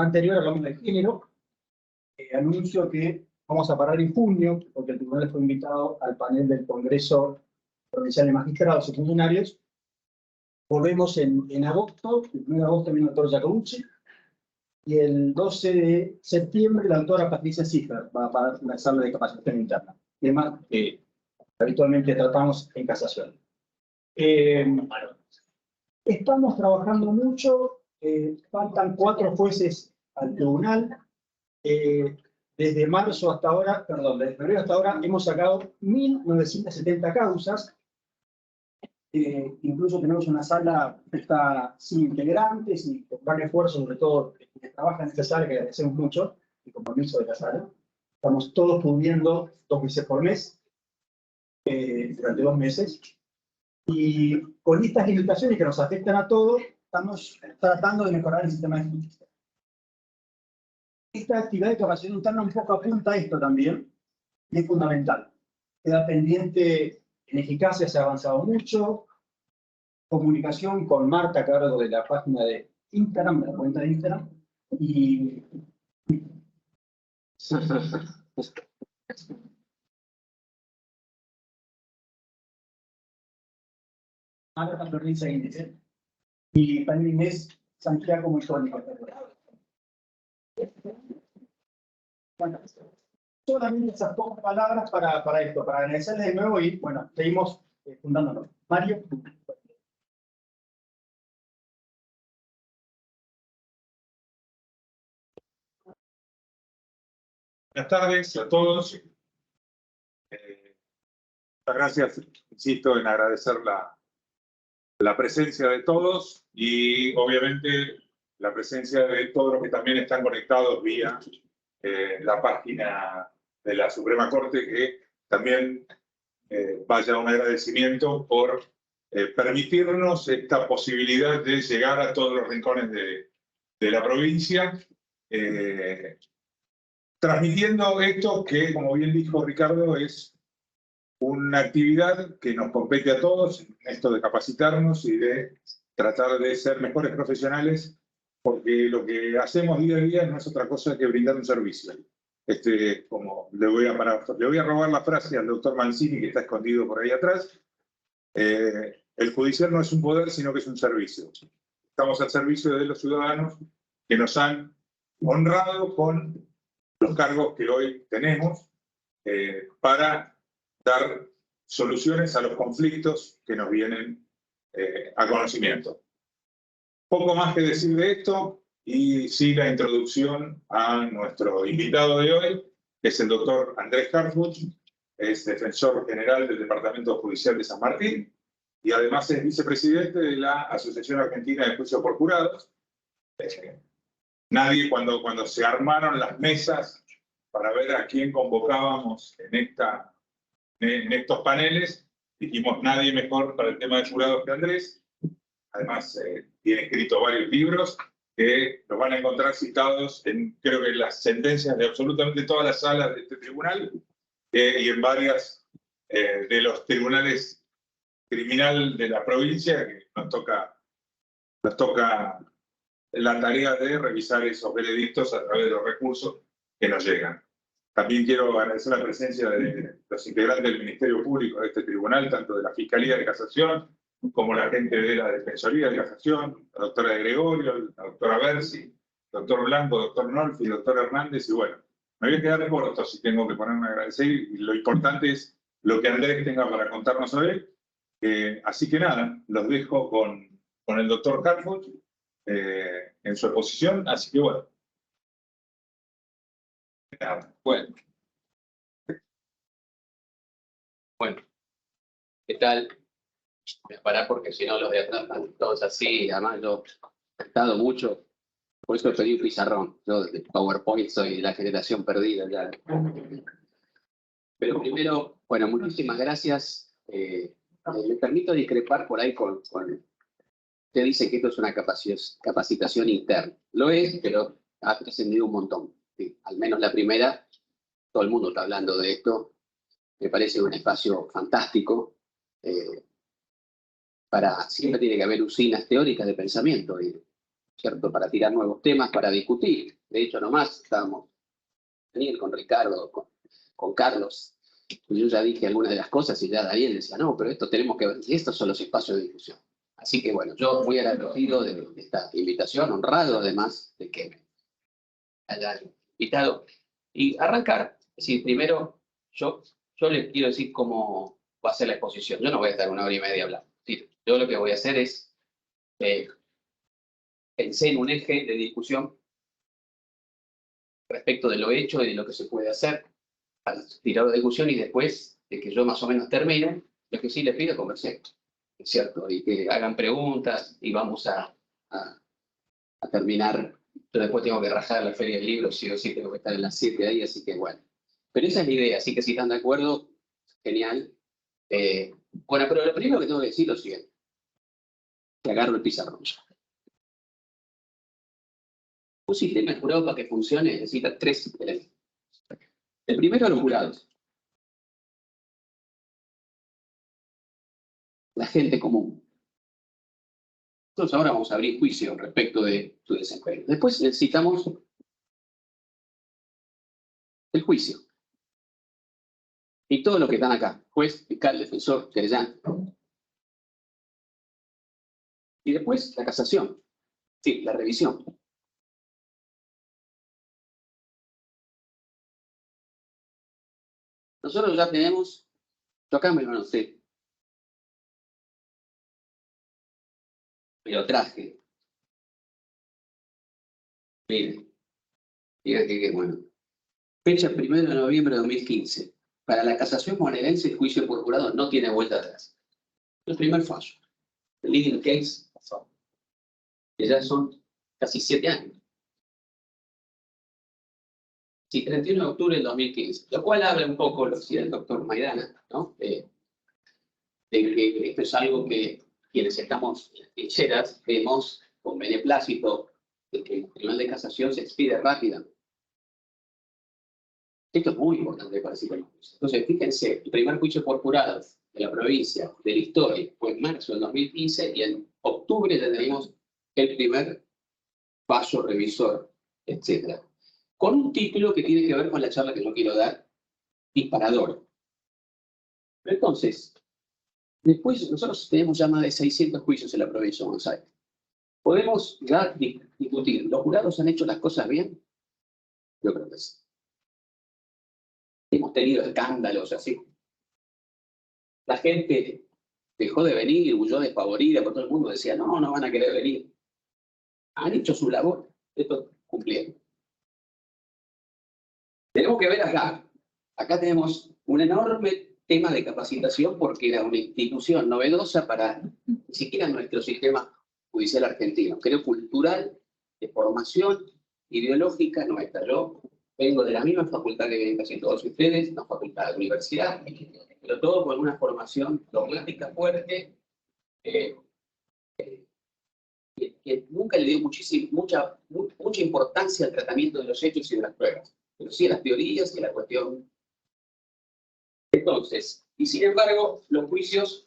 anterior hablamos de género. Anuncio que vamos a parar en junio, porque el tribunal fue invitado al panel del Congreso Provincial de Magistrados y Funcionarios. Volvemos en agosto, el 1 de agosto viene el doctor Giacobacci, y el 12 de septiembre la doctora Patricia Ziffer va a dar una sala de capacitación interna, tema que habitualmente tratamos en casación. Estamos trabajando mucho, faltan 4 jueces al tribunal. Desde marzo hasta ahora, perdón, desde febrero hasta ahora hemos sacado 1.970 causas. Incluso tenemos una sala que está sin integrantes y con gran esfuerzo, sobre todo que trabajan en esta sala, que agradecemos mucho, el compromiso de la sala. Estamos todos cubriendo 2 veces por mes, durante 2 meses. Y con estas limitaciones que nos afectan a todos, estamos tratando de mejorar el sistema de justicia. Esta actividad de capacitación interna un poco apunta a esto también, y es fundamental. Queda pendiente, en eficacia se ha avanzado mucho, comunicación con Marta a cargo de la página de Instagram, de la cuenta de Instagram, y... Marta Florencia Índice, y también es Santiago Moisónico. Bueno, solamente esas 2 palabras para esto, para agradecerles de nuevo y, bueno, seguimos fundándonos. Mario. Buenas tardes a todos. Muchas gracias, insisto, en agradecer la presencia de todos y, obviamente, la presencia de todos los que también están conectados vía la página de la Suprema Corte, que también vaya un agradecimiento por permitirnos esta posibilidad de llegar a todos los rincones de la provincia, transmitiendo esto que, como bien dijo Ricardo, es una actividad que nos compete a todos, esto de capacitarnos y de tratar de ser mejores profesionales, porque lo que hacemos día a día no es otra cosa que brindar un servicio. Como le voy a robar la frase al doctor Mancini, que está escondido por ahí atrás. El judicial no es un poder, sino que es un servicio. Estamos al servicio de los ciudadanos que nos han honrado con los cargos que hoy tenemos para dar soluciones a los conflictos que nos vienen a conocimiento. Poco más que decir de esto, y sí la introducción a nuestro invitado de hoy, que es el doctor Andrés Harfuch, es defensor general del Departamento Judicial de San Martín y además es vicepresidente de la Asociación Argentina de Juicio por Jurados. Nadie, cuando se armaron las mesas para ver a quién convocábamos en estos paneles, dijimos nadie mejor para el tema de jurados que Andrés. Además, tiene escrito varios libros que los van a encontrar citados en, creo que en las sentencias de absolutamente todas las salas de este tribunal y en varias de los tribunales criminal de la provincia, que nos toca la tarea de revisar esos veredictos a través de los recursos que nos llegan. También quiero agradecer la presencia de los integrantes del Ministerio Público de este tribunal, tanto de la Fiscalía de Casación como la gente de la Defensoría de Casación, la doctora de Gregorio, la doctora Bersi, el doctor Blanco, el doctor Nolfi, el doctor Hernández, y bueno, me voy a quedar corto si tengo que ponerme a agradecer, y lo importante es lo que Andrés tenga para contarnos hoy. Así que nada, los dejo con el doctor Harfuch en su exposición, así que bueno. Bueno, ¿qué tal? Voy a parar porque si no los de atrás están todos así. Además, yo he estado mucho, por eso pedí un pizarrón. Yo de PowerPoint soy de la generación perdida ya. Pero primero, bueno, muchísimas gracias. Me permito discrepar por ahí con... Usted dice que esto es una capacitación interna. Lo es, pero ha trascendido un montón. Sí, al menos la primera, todo el mundo está hablando de esto. Me parece un espacio fantástico. Siempre tiene que haber usinas teóricas de pensamiento. Y ¿cierto? Para tirar nuevos temas, para discutir. De hecho, nomás estábamos Daniel con Ricardo, con Carlos. Pues yo ya dije algunas de las cosas y ya Daniel decía, no, pero esto tenemos que ver, y estos son los espacios de discusión. Así que bueno, yo muy agradecido de esta invitación, honrado además de que me hayan invitado. Y arrancar, es decir, primero, yo les quiero decir cómo va a ser la exposición. Yo no voy a estar 1 hora y media hablando. Sí, yo lo que voy a hacer es pensé en un eje de discusión respecto de lo hecho y de lo que se puede hacer para tirar de discusión y después de que yo más o menos termine, lo que sí les pido es conversemos, ¿es cierto? Y que hagan preguntas y vamos a terminar. Yo después tengo que rajar la feria del libro, sí o sí tengo que estar en las 7 ahí, así que bueno. Pero esa es la idea, así que si están de acuerdo, genial. Bueno, pero lo primero que tengo que decir es lo siguiente. Que agarro el pizarrón ya. Un sistema de jurado para que funcione necesita 3 elementos. El primero, los jurados. La gente común. Entonces ahora vamos a abrir juicio respecto de su desempeño. Después necesitamos el juicio. Y todos los que están acá, juez, fiscal, defensor, querellante. Y después la casación, sí, la revisión. Nosotros ya tenemos, yo acá me lo anoté, me lo traje. Miren, fíjate que bueno. Fecha 1 de noviembre de 2015. Para la casación bonaerense, el juicio por jurado no tiene vuelta atrás. El primer fallo. El leading case pasó. Que ya son casi 7 años. Sí, 31 de octubre del 2015. Lo cual habla un poco, lo decía el doctor Maidana, ¿no? De que esto es algo que quienes estamos en las trincheras vemos con beneplácito de que el tribunal de casación se expide rápidamente. Esto es muy importante para el sistema. Entonces, fíjense, el primer juicio por jurados de la provincia, de la historia, fue en marzo del 2015 y en octubre ya tenemos el primer fallo revisor, etc. Con un título que tiene que ver con la charla que yo quiero dar, disparador. Pero entonces, después nosotros tenemos ya más de 600 juicios en la provincia de Buenos Aires. ¿Podemos ya discutir? ¿Los jurados han hecho las cosas bien? Yo creo que sí. Hemos tenido escándalos así. La gente dejó de venir, huyó despavorida, por todo el mundo decía, no, no van a querer venir. Han hecho su labor, esto cumplieron. Tenemos que ver acá. Acá tenemos un enorme tema de capacitación porque era una institución novedosa para ni siquiera nuestro sistema judicial argentino. Creo cultural, de formación ideológica nuestra. Yo vengo de la misma facultad que vienen casi todos ustedes, una facultad de universidad, pero todo con una formación dogmática fuerte, que nunca le dio mucha importancia al tratamiento de los hechos y de las pruebas, pero sí a las teorías y a la cuestión. Entonces, y sin embargo, los juicios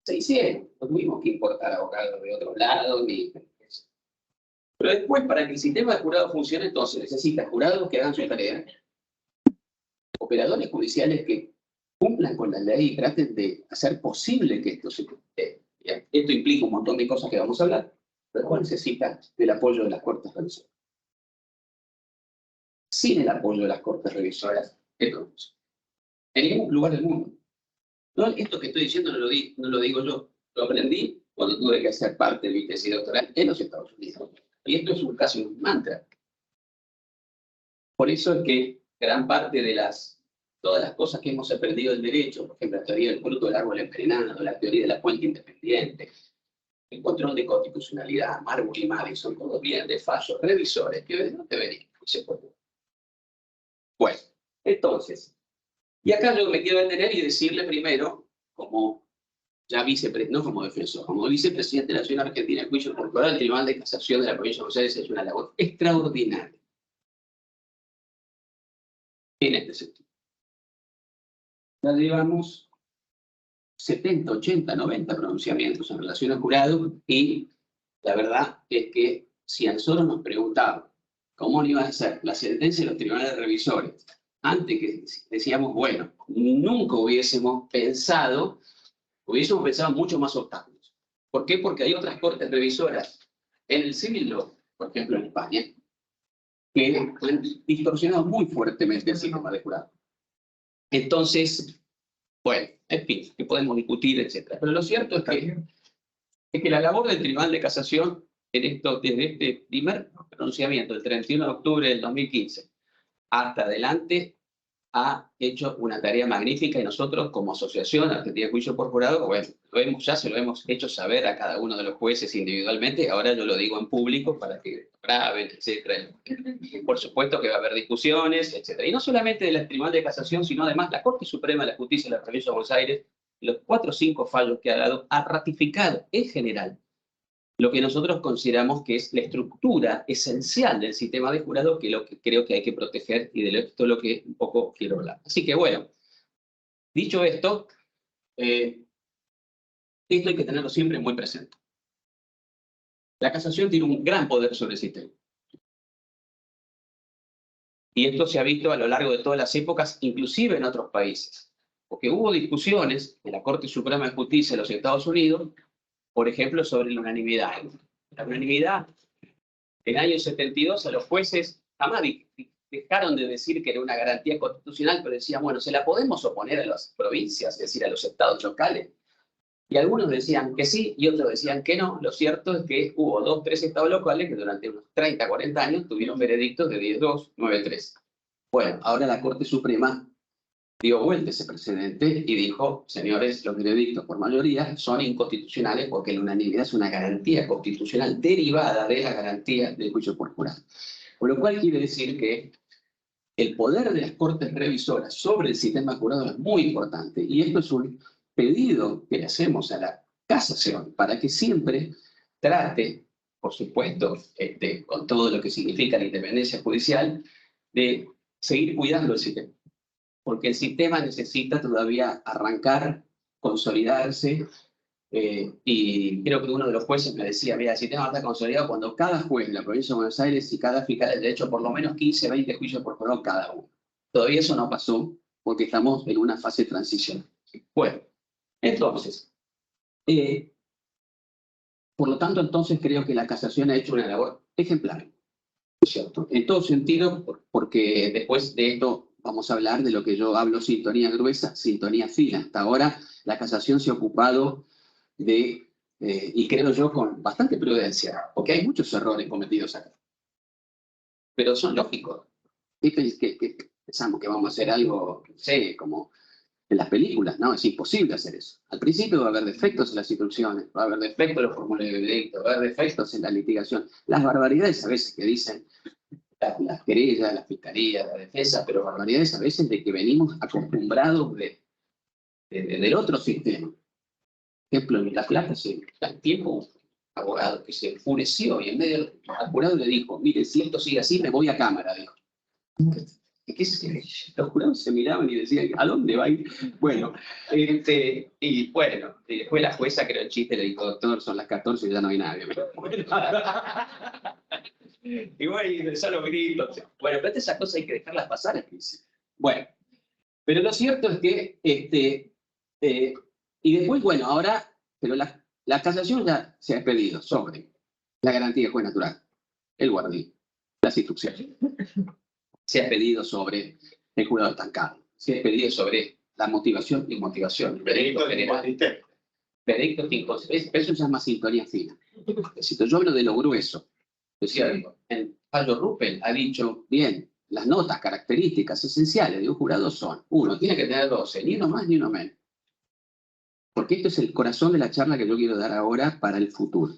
se hicieron, no tuvimos que importar abogados de otro lado, ni... Pero después, para que el sistema de jurado funcione, entonces necesita jurados que hagan su tarea, operadores judiciales que cumplan con la ley y traten de hacer posible que esto se cumpla. Esto implica un montón de cosas que vamos a hablar, pero después necesita del apoyo de las cortes revisoras. Sin el apoyo de las cortes revisoras, esto no funciona. En ningún lugar del mundo. No, esto que estoy diciendo no lo digo yo, lo aprendí cuando tuve que hacer parte de mi tesis doctoral en los Estados Unidos. Y esto es casi un mantra. Por eso es que gran parte de todas las cosas que hemos aprendido del derecho, por ejemplo, la teoría del fruto del árbol envenenado, la teoría de la fuente independiente, el control de constitucionalidad, Marbury y Madison, todos vienen de fallos revisores que no te venís. Bueno, entonces, y acá yo me quiero detener y decirle primero, como ya no como defensor, como vicepresidente de la Nación Argentina, el juicio por jurado del Tribunal de Casación de la Provincia de Buenos Aires es una labor extraordinaria en este sentido. Ya llevamos 70, 80, 90 pronunciamientos en relación al jurado y La verdad es que si a nosotros nos preguntaban cómo iban a ser la sentencia de los tribunales revisores, antes que decíamos, bueno, nunca hubiésemos pensado mucho más obstáculos. ¿Por qué? Porque hay otras cortes revisoras en el civil law, por ejemplo en España, que han distorsionado muy fuertemente el sistema de jurado. Entonces, bueno, en fin, que podemos discutir, etc. Pero lo cierto es que la labor del Tribunal de Casación desde este primer pronunciamiento, el 31 de octubre del 2015, hasta adelante, ha hecho una tarea magnífica y nosotros, como Asociación Argentina de Juicio por Jurado, bueno, se lo hemos hecho saber a cada uno de los jueces individualmente, ahora yo lo digo en público para que graben, etc. Por supuesto que va a haber discusiones, etc. Y no solamente del Tribunal de Casación, sino además la Corte Suprema de la Justicia de la Provincia de Buenos Aires, los 4 o 5 fallos que ha dado, ha ratificado en general lo que nosotros consideramos que es la estructura esencial del sistema de jurado, que es lo que creo que hay que proteger y de esto es lo que un poco quiero hablar. Así que bueno, dicho esto, esto hay que tenerlo siempre muy presente. La casación tiene un gran poder sobre el sistema. Y esto se ha visto a lo largo de todas las épocas, inclusive en otros países. Porque hubo discusiones en la Corte Suprema de Justicia de los Estados Unidos, por ejemplo, sobre la unanimidad. La unanimidad, en el año 72, a los jueces jamás dejaron de decir que era una garantía constitucional, pero decían, bueno, ¿se la podemos oponer a las provincias, es decir, a los estados locales? Y algunos decían que sí, y otros decían que no. Lo cierto es que hubo 2 o 3 estados locales que durante unos 30, 40 años tuvieron veredictos de 10-2, 9-3. Bueno, ahora la Corte Suprema dio vuelta ese precedente y dijo, señores, los veredictos por mayoría son inconstitucionales porque la unanimidad es una garantía constitucional derivada de la garantía del juicio por jurado. Por lo cual quiere decir que el poder de las cortes revisoras sobre el sistema de jurado es muy importante y esto es un pedido que le hacemos a la casación para que siempre trate, por supuesto, con todo lo que significa la independencia judicial, de seguir cuidando el sistema. Porque el sistema necesita todavía arrancar, consolidarse, y creo que uno de los jueces me decía, mira, el sistema está consolidado cuando cada juez en la provincia de Buenos Aires y cada fiscal del derecho por lo menos 15, 20 juicios por jurado cada uno. Todavía eso no pasó porque estamos en una fase de transición. Bueno, entonces, por lo tanto, entonces creo que la casación ha hecho una labor ejemplar, ¿cierto? En todo sentido, porque después de esto vamos a hablar de lo que yo hablo sintonía gruesa, sintonía fina. Hasta ahora la casación se ha ocupado de, y creo yo con bastante prudencia, porque hay muchos errores cometidos acá. Pero son lógicos. ¿Qué pensamos que vamos a hacer algo, no sé, como en las películas? No, es imposible hacer eso. Al principio va a haber defectos en las instrucciones, va a haber defectos en los formularios de veredicto, va a haber defectos en la litigación. Las barbaridades a veces que dicen las querellas, la fiscalía, la defensa, pero barbaridades a veces de que venimos acostumbrados del otro sistema. Por ejemplo, en La Plata hace tiempo un abogado que se enfureció y en medio del jurado le dijo, mire, si esto sigue así, me voy a cámara, dijo. Los jurados se miraban y decían, ¿a dónde va a ir? Bueno, y bueno, después la jueza, que era el chiste, le dijo, doctor, son las 14 y ya no hay nadie. Y bueno, y empezó los gritos. Bueno, pero esas cosas hay que dejarlas pasar al principio. Bueno, pero lo cierto es que, y después, bueno, ahora, pero la casación ya se ha expedido sobre la garantía de juez natural, el guardián, las instrucciones. Se ha expedido sobre el jurado estancado. Se ha expedido sobre la motivación y motivación. Veredicto general. Veredicto inconstitucional. Eso ya es más sintonía fina. Yo hablo de lo grueso. Decía, el fallo Ruppel ha dicho, bien, las notas características esenciales de un jurado son, uno, tiene que tener 12, ni uno más ni uno menos. Porque esto es el corazón de la charla que yo quiero dar ahora para el futuro.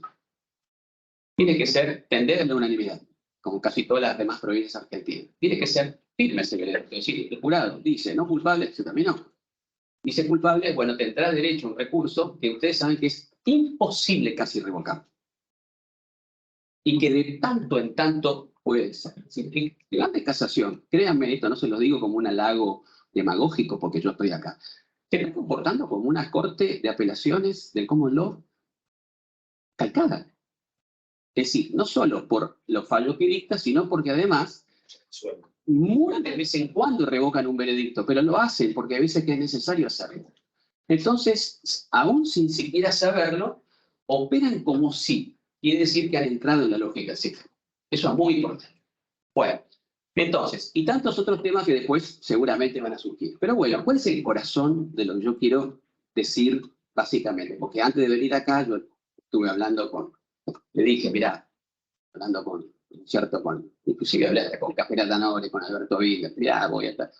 Tiene que ser tender a la unanimidad, como casi todas las demás provincias argentinas. Tiene que ser firme ese veredicto. Es decir, el jurado dice no culpable, se terminó. Dice culpable, bueno, tendrá derecho a un recurso que ustedes saben que es imposible casi revocar. Y que de tanto en tanto puede ser. Si el tribunal de casación, créanme, esto no se lo digo como un halago demagógico porque yo estoy acá, se está comportando como una corte de apelaciones del common law calcada. Es decir, no solo por los fallos que dicta, sino porque además muy de vez en cuando revocan un veredicto, pero lo hacen porque a veces que es necesario hacerlo. Entonces, aún sin siquiera saberlo, operan como si. Quiere decir que han entrado en la lógica, sí. Eso es muy importante. Bueno, entonces, y tantos otros temas que después seguramente van a surgir. Pero bueno, ¿cuál es el corazón de lo que yo quiero decir básicamente? Porque antes de venir acá, yo estuve hablando le dije, mirá, hablando inclusive hablé con Cafera Tanore, con Alberto Villa, mirá, voy a estar.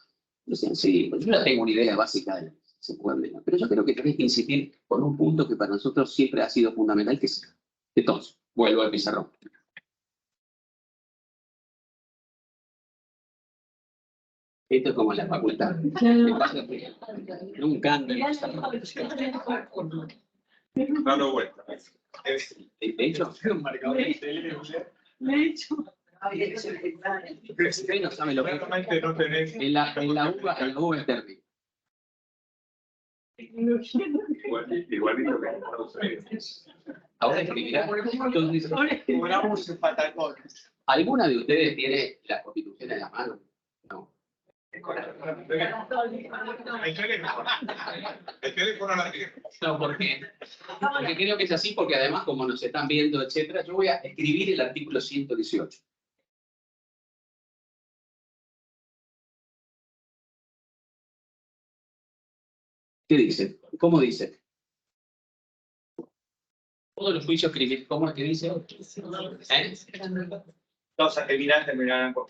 Decían, sí, pues yo ya tengo una idea básica de ese pueblo, pero yo creo que tenés que insistir con un punto que para nosotros siempre ha sido fundamental, que es, entonces, vuelvo al pizarrón. Esto es como en la facultad. Nunca ando en el pizarrón. Dalo vuelta. De hecho, ustedes no saben lo que Realmente no tenés. en la uva es térmico. Igualito que en Estados Unidos. Ahora escribirá. Entonces, ¿alguna de ustedes tiene la Constitución en la mano? No. El teléfono la tiene. No, ¿por qué? Porque creo que es así, porque además, como nos están viendo, etcétera, yo voy a escribir el artículo 118. ¿Qué dice? ¿Cómo dice? Todos los juicios criminales, ¿cómo es que dice? Los criminales terminarán con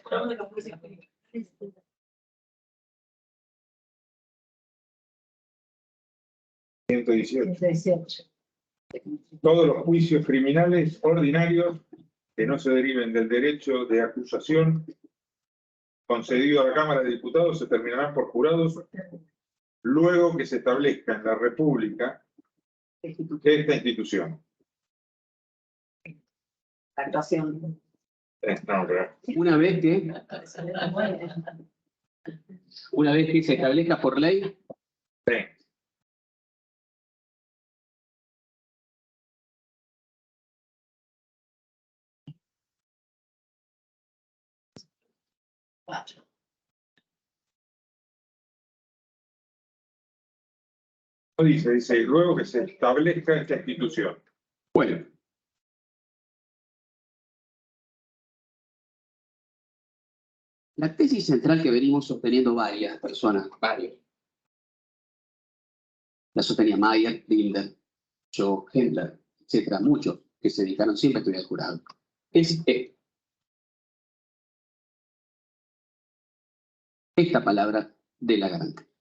118. Todos los juicios criminales ordinarios que no se deriven del derecho de acusación concedido a la Cámara de Diputados se terminarán por jurados luego que se establezca en la República esta institución. Actuación. No, pero Una vez que se establezca por ley, sí. Dice, luego que se establezca esta institución. bueno. La tesis central que venimos sosteniendo varias personas, varios. La sostenía Mayer, Bilder, yo, Hendler, etcétera, muchos que se dedicaron siempre a estudiar el jurado. Es esta palabra de la garantía.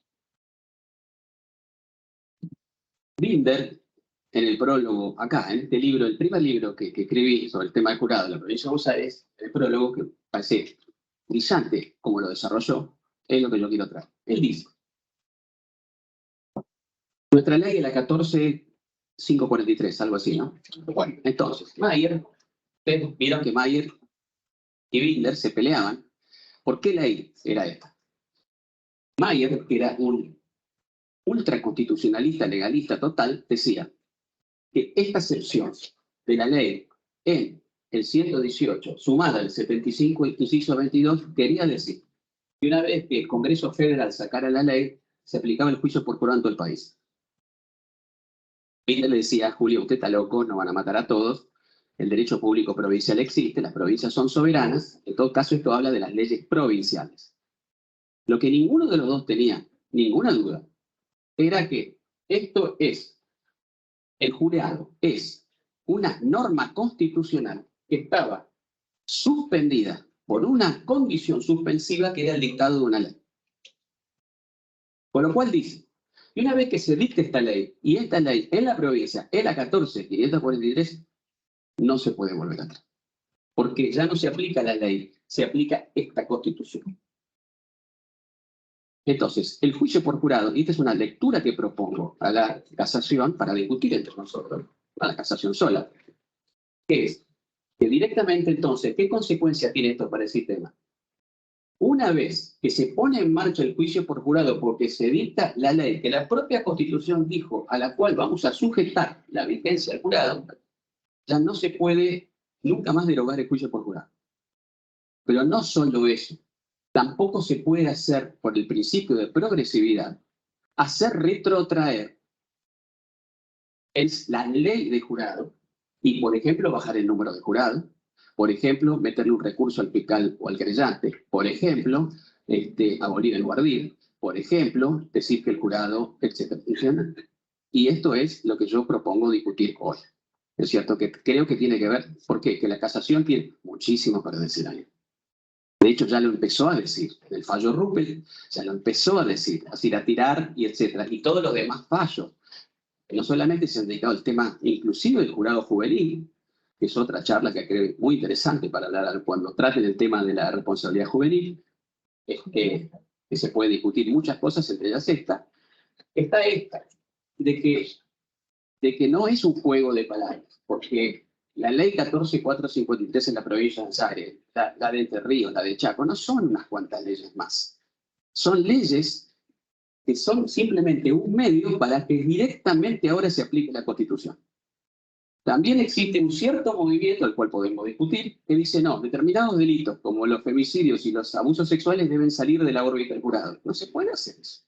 Bilder, en el prólogo, acá, en este libro, el primer libro que escribí sobre el tema del jurado de la provincia de Buenos Aires, el prólogo que parece brillante como lo desarrolló, es lo que yo quiero traer. Él dice, nuestra ley es la 14.543, algo así, ¿no? Bueno, entonces, Mayer, ustedes vieron que Mayer y Bilder se peleaban. ¿Por qué ley era esta? Mayer, que era un ultraconstitucionalista, legalista total, decía que esta excepción de la ley en el 118, sumada al 75, inciso 22, quería decir que una vez que el Congreso Federal sacara la ley, se aplicaba el juicio por jurado en todo el país. Bilder le decía, Julio, usted está loco, nos van a matar a todos, el derecho público provincial existe, las provincias son soberanas, en todo caso esto habla de las leyes provinciales. Lo que ninguno de los dos tenía, ninguna duda, era que esto es, el jurado es una norma constitucional que estaba suspendida por una condición suspensiva que era el dictado de una ley. Con lo cual dice, y una vez que se dicte esta ley, y esta ley en la provincia es la 14.543, no se puede volver atrás. Porque ya no se aplica la ley, se aplica esta constitución. Entonces, el juicio por jurado, y esta es una lectura que propongo a la casación para discutir entre nosotros, a la casación sola, que es que directamente entonces, ¿qué consecuencia tiene esto para el sistema? Una vez que se pone en marcha el juicio por jurado porque se dicta la ley que la propia Constitución dijo a la cual vamos a sujetar la vigencia del jurado, ya no se puede nunca más derogar el juicio por jurado. Pero no solo eso, tampoco se puede hacer, por el principio de progresividad, hacer retrotraer la ley de jurado y, por ejemplo, bajar el número de jurado, por ejemplo, meterle un recurso al fiscal o al querellante, por ejemplo, abolir el guardir, por ejemplo, decir que el jurado, etc. ¿Entienden? Y esto es lo que yo propongo discutir hoy. Es cierto que creo que tiene que ver, ¿por qué? Que la casación tiene muchísimo para decir ahí. De hecho, ya lo empezó a decir. En el fallo Ruppel ya lo empezó a decir, a tirar y etcétera. Y todos los demás fallos. No solamente se han dedicado al tema inclusive del jurado juvenil, que es otra charla que creo muy interesante para hablar cuando traten el tema de la responsabilidad juvenil, que se puede discutir muchas cosas, entre ellas esta, de que no es un juego de palabras, porque la ley 14.453 en la provincia de Buenos Aires, la de Entre Ríos, la de Chaco, no son unas cuantas leyes más. Son leyes que son simplemente un medio para que directamente ahora se aplique la Constitución. También existe un cierto movimiento, al cual podemos discutir, que dice, no, determinados delitos, como los femicidios y los abusos sexuales, deben salir de la órbita del jurado. No se puede hacer eso.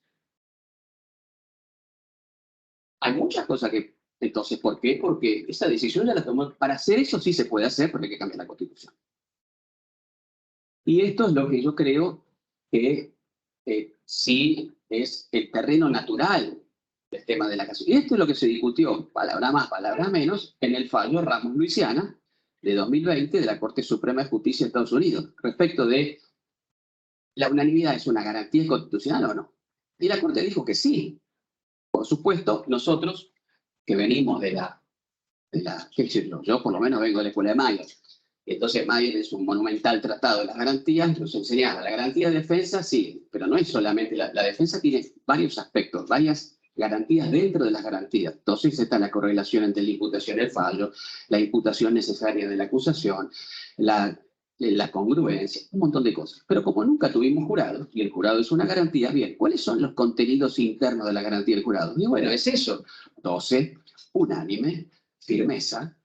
Hay muchas cosas que... Entonces, ¿por qué? Porque esa decisión ya la tomó. Para hacer eso sí se puede hacer, porque hay que cambiar la Constitución. Y esto es lo que yo creo que sí es el terreno natural del tema de la casación. Y esto es lo que se discutió, palabra más, palabra menos, en el fallo Ramos-Luisiana de 2020 de la Corte Suprema de Justicia de Estados Unidos, respecto de la unanimidad es una garantía constitucional o no. Y la Corte dijo que sí. Por supuesto, nosotros que venimos qué sé yo por lo menos vengo de la escuela de Mayer. Entonces Mayer es un monumental tratado de las garantías, nos enseñaba la garantía de defensa, sí, pero no es solamente, la defensa tiene varios aspectos, varias garantías dentro de las garantías. Entonces está la correlación entre la imputación y el fallo, la imputación necesaria de la acusación, la congruencia, un montón de cosas. Pero como nunca tuvimos jurado, y el jurado es una garantía, bien, ¿cuáles son los contenidos internos de la garantía del jurado? Y bueno, es eso, 12, unánime, firmeza,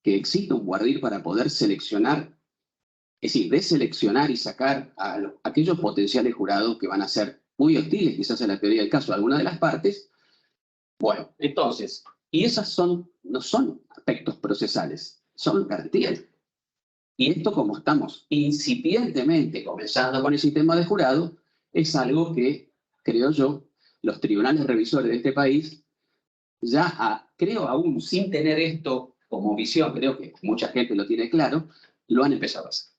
que exista un guardir para poder seleccionar, es decir, deseleccionar y sacar a aquellos potenciales jurados que van a ser muy hostiles, quizás en la teoría del caso, a alguna de las partes. Bueno, entonces, y esas no son aspectos procesales, son garantías. Y esto, como estamos incipientemente comenzando con el sistema de jurado, es algo que, creo yo, los tribunales revisores de este país, creo aún sin tener esto como visión, creo que mucha gente lo tiene claro, lo han empezado a hacer.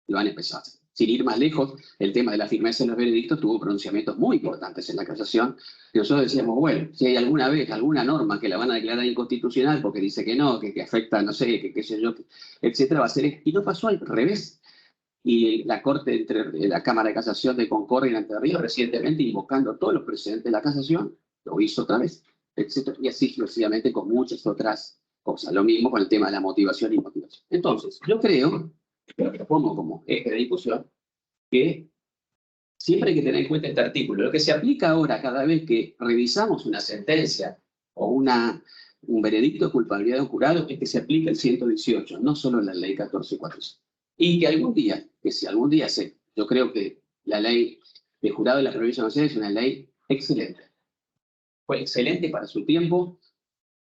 Lo han empezado a hacer. Sin ir más lejos, el tema de la firmeza en los veredictos tuvo pronunciamientos muy importantes en la casación. Y nosotros decíamos, bueno, si hay alguna vez alguna norma que la van a declarar inconstitucional porque dice que no, que afecta, no sé, que qué sé yo, etcétera, va a ser... Y no pasó al revés. Y la Corte, la Cámara de Casación de Concordia en Entre Ríos, recientemente invocando todos los precedentes de la casación, lo hizo otra vez, etcétera, y así sucesivamente con muchas otras cosas. Lo mismo con el tema de la motivación y motivación. Entonces, yo creo, lo propongo como eje de discusión, que siempre hay que tener en cuenta este artículo. Lo que se aplica ahora cada vez que revisamos una sentencia o un veredicto de culpabilidad de un jurado es que se aplica el 118, no solo la ley 14.400. Y que si algún día yo creo que la ley de jurado de la provincia de Buenos Aires es una ley excelente. Fue excelente para su tiempo,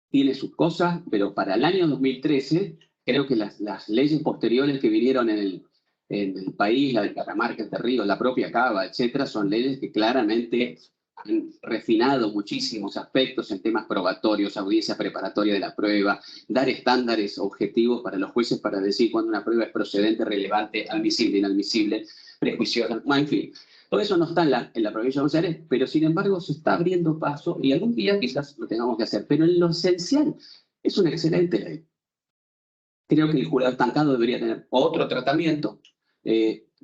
tiene sus cosas, pero para el año 2013, creo que las leyes posteriores que vinieron en el país, la de Catamarca, Entre Ríos, la propia Cava, etcétera, son leyes que claramente han refinado muchísimos aspectos en temas probatorios, audiencia preparatoria de la prueba, dar estándares objetivos para los jueces para decir cuando una prueba es procedente, relevante, admisible, inadmisible, prejuiciosa, en fin. Todo eso no está en la provincia de Buenos Aires, pero sin embargo se está abriendo paso y algún día quizás lo tengamos que hacer. Pero en lo esencial es una excelente ley. Creo que el jurado estancado debería tener otro tratamiento,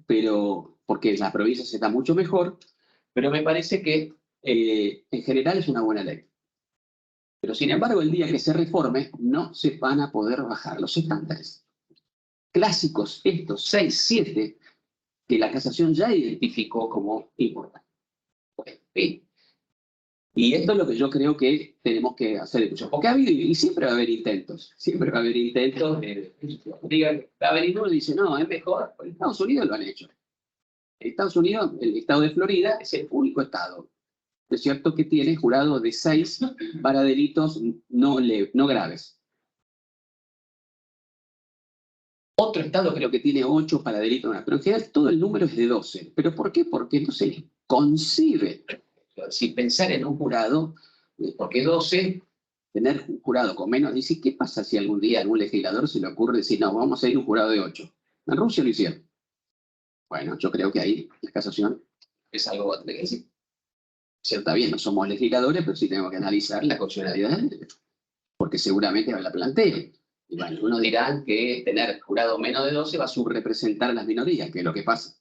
pero porque la provincia se está mucho mejor, pero me parece que en general es una buena ley. Pero sin embargo, el día que se reforme, no se van a poder bajar los estándares. Clásicos, estos 6, 7, que la casación ya identificó como importantes. Y esto es lo que yo creo que tenemos que hacer. Porque ha habido, y siempre va a haber intentos, siempre va a haber intentos va a haber uno y dice, no, es mejor. En Estados Unidos lo han hecho. En Estados Unidos, el estado de Florida es el único estado, ¿no es cierto?, que tiene jurado de 6 para delitos no graves. Otro estado creo que tiene 8 para delitos graves, pero en general todo el número es de 12. ¿Pero por qué? Porque no se les concibe, si pensar en un jurado, porque 12, tener un jurado con menos, dice, ¿qué pasa si algún día a algún legislador se le ocurre decir, no, vamos a ir a un jurado de 8? En Rusia lo hicieron. Bueno, yo creo que ahí la casación es algo que decir. Está bien, no somos legisladores, pero sí tenemos que analizar la constitucionalidad del derecho, porque seguramente la planteo. Y bueno, uno dirá que tener jurado menos de 12 va a subrepresentar a las minorías, que es lo que pasa.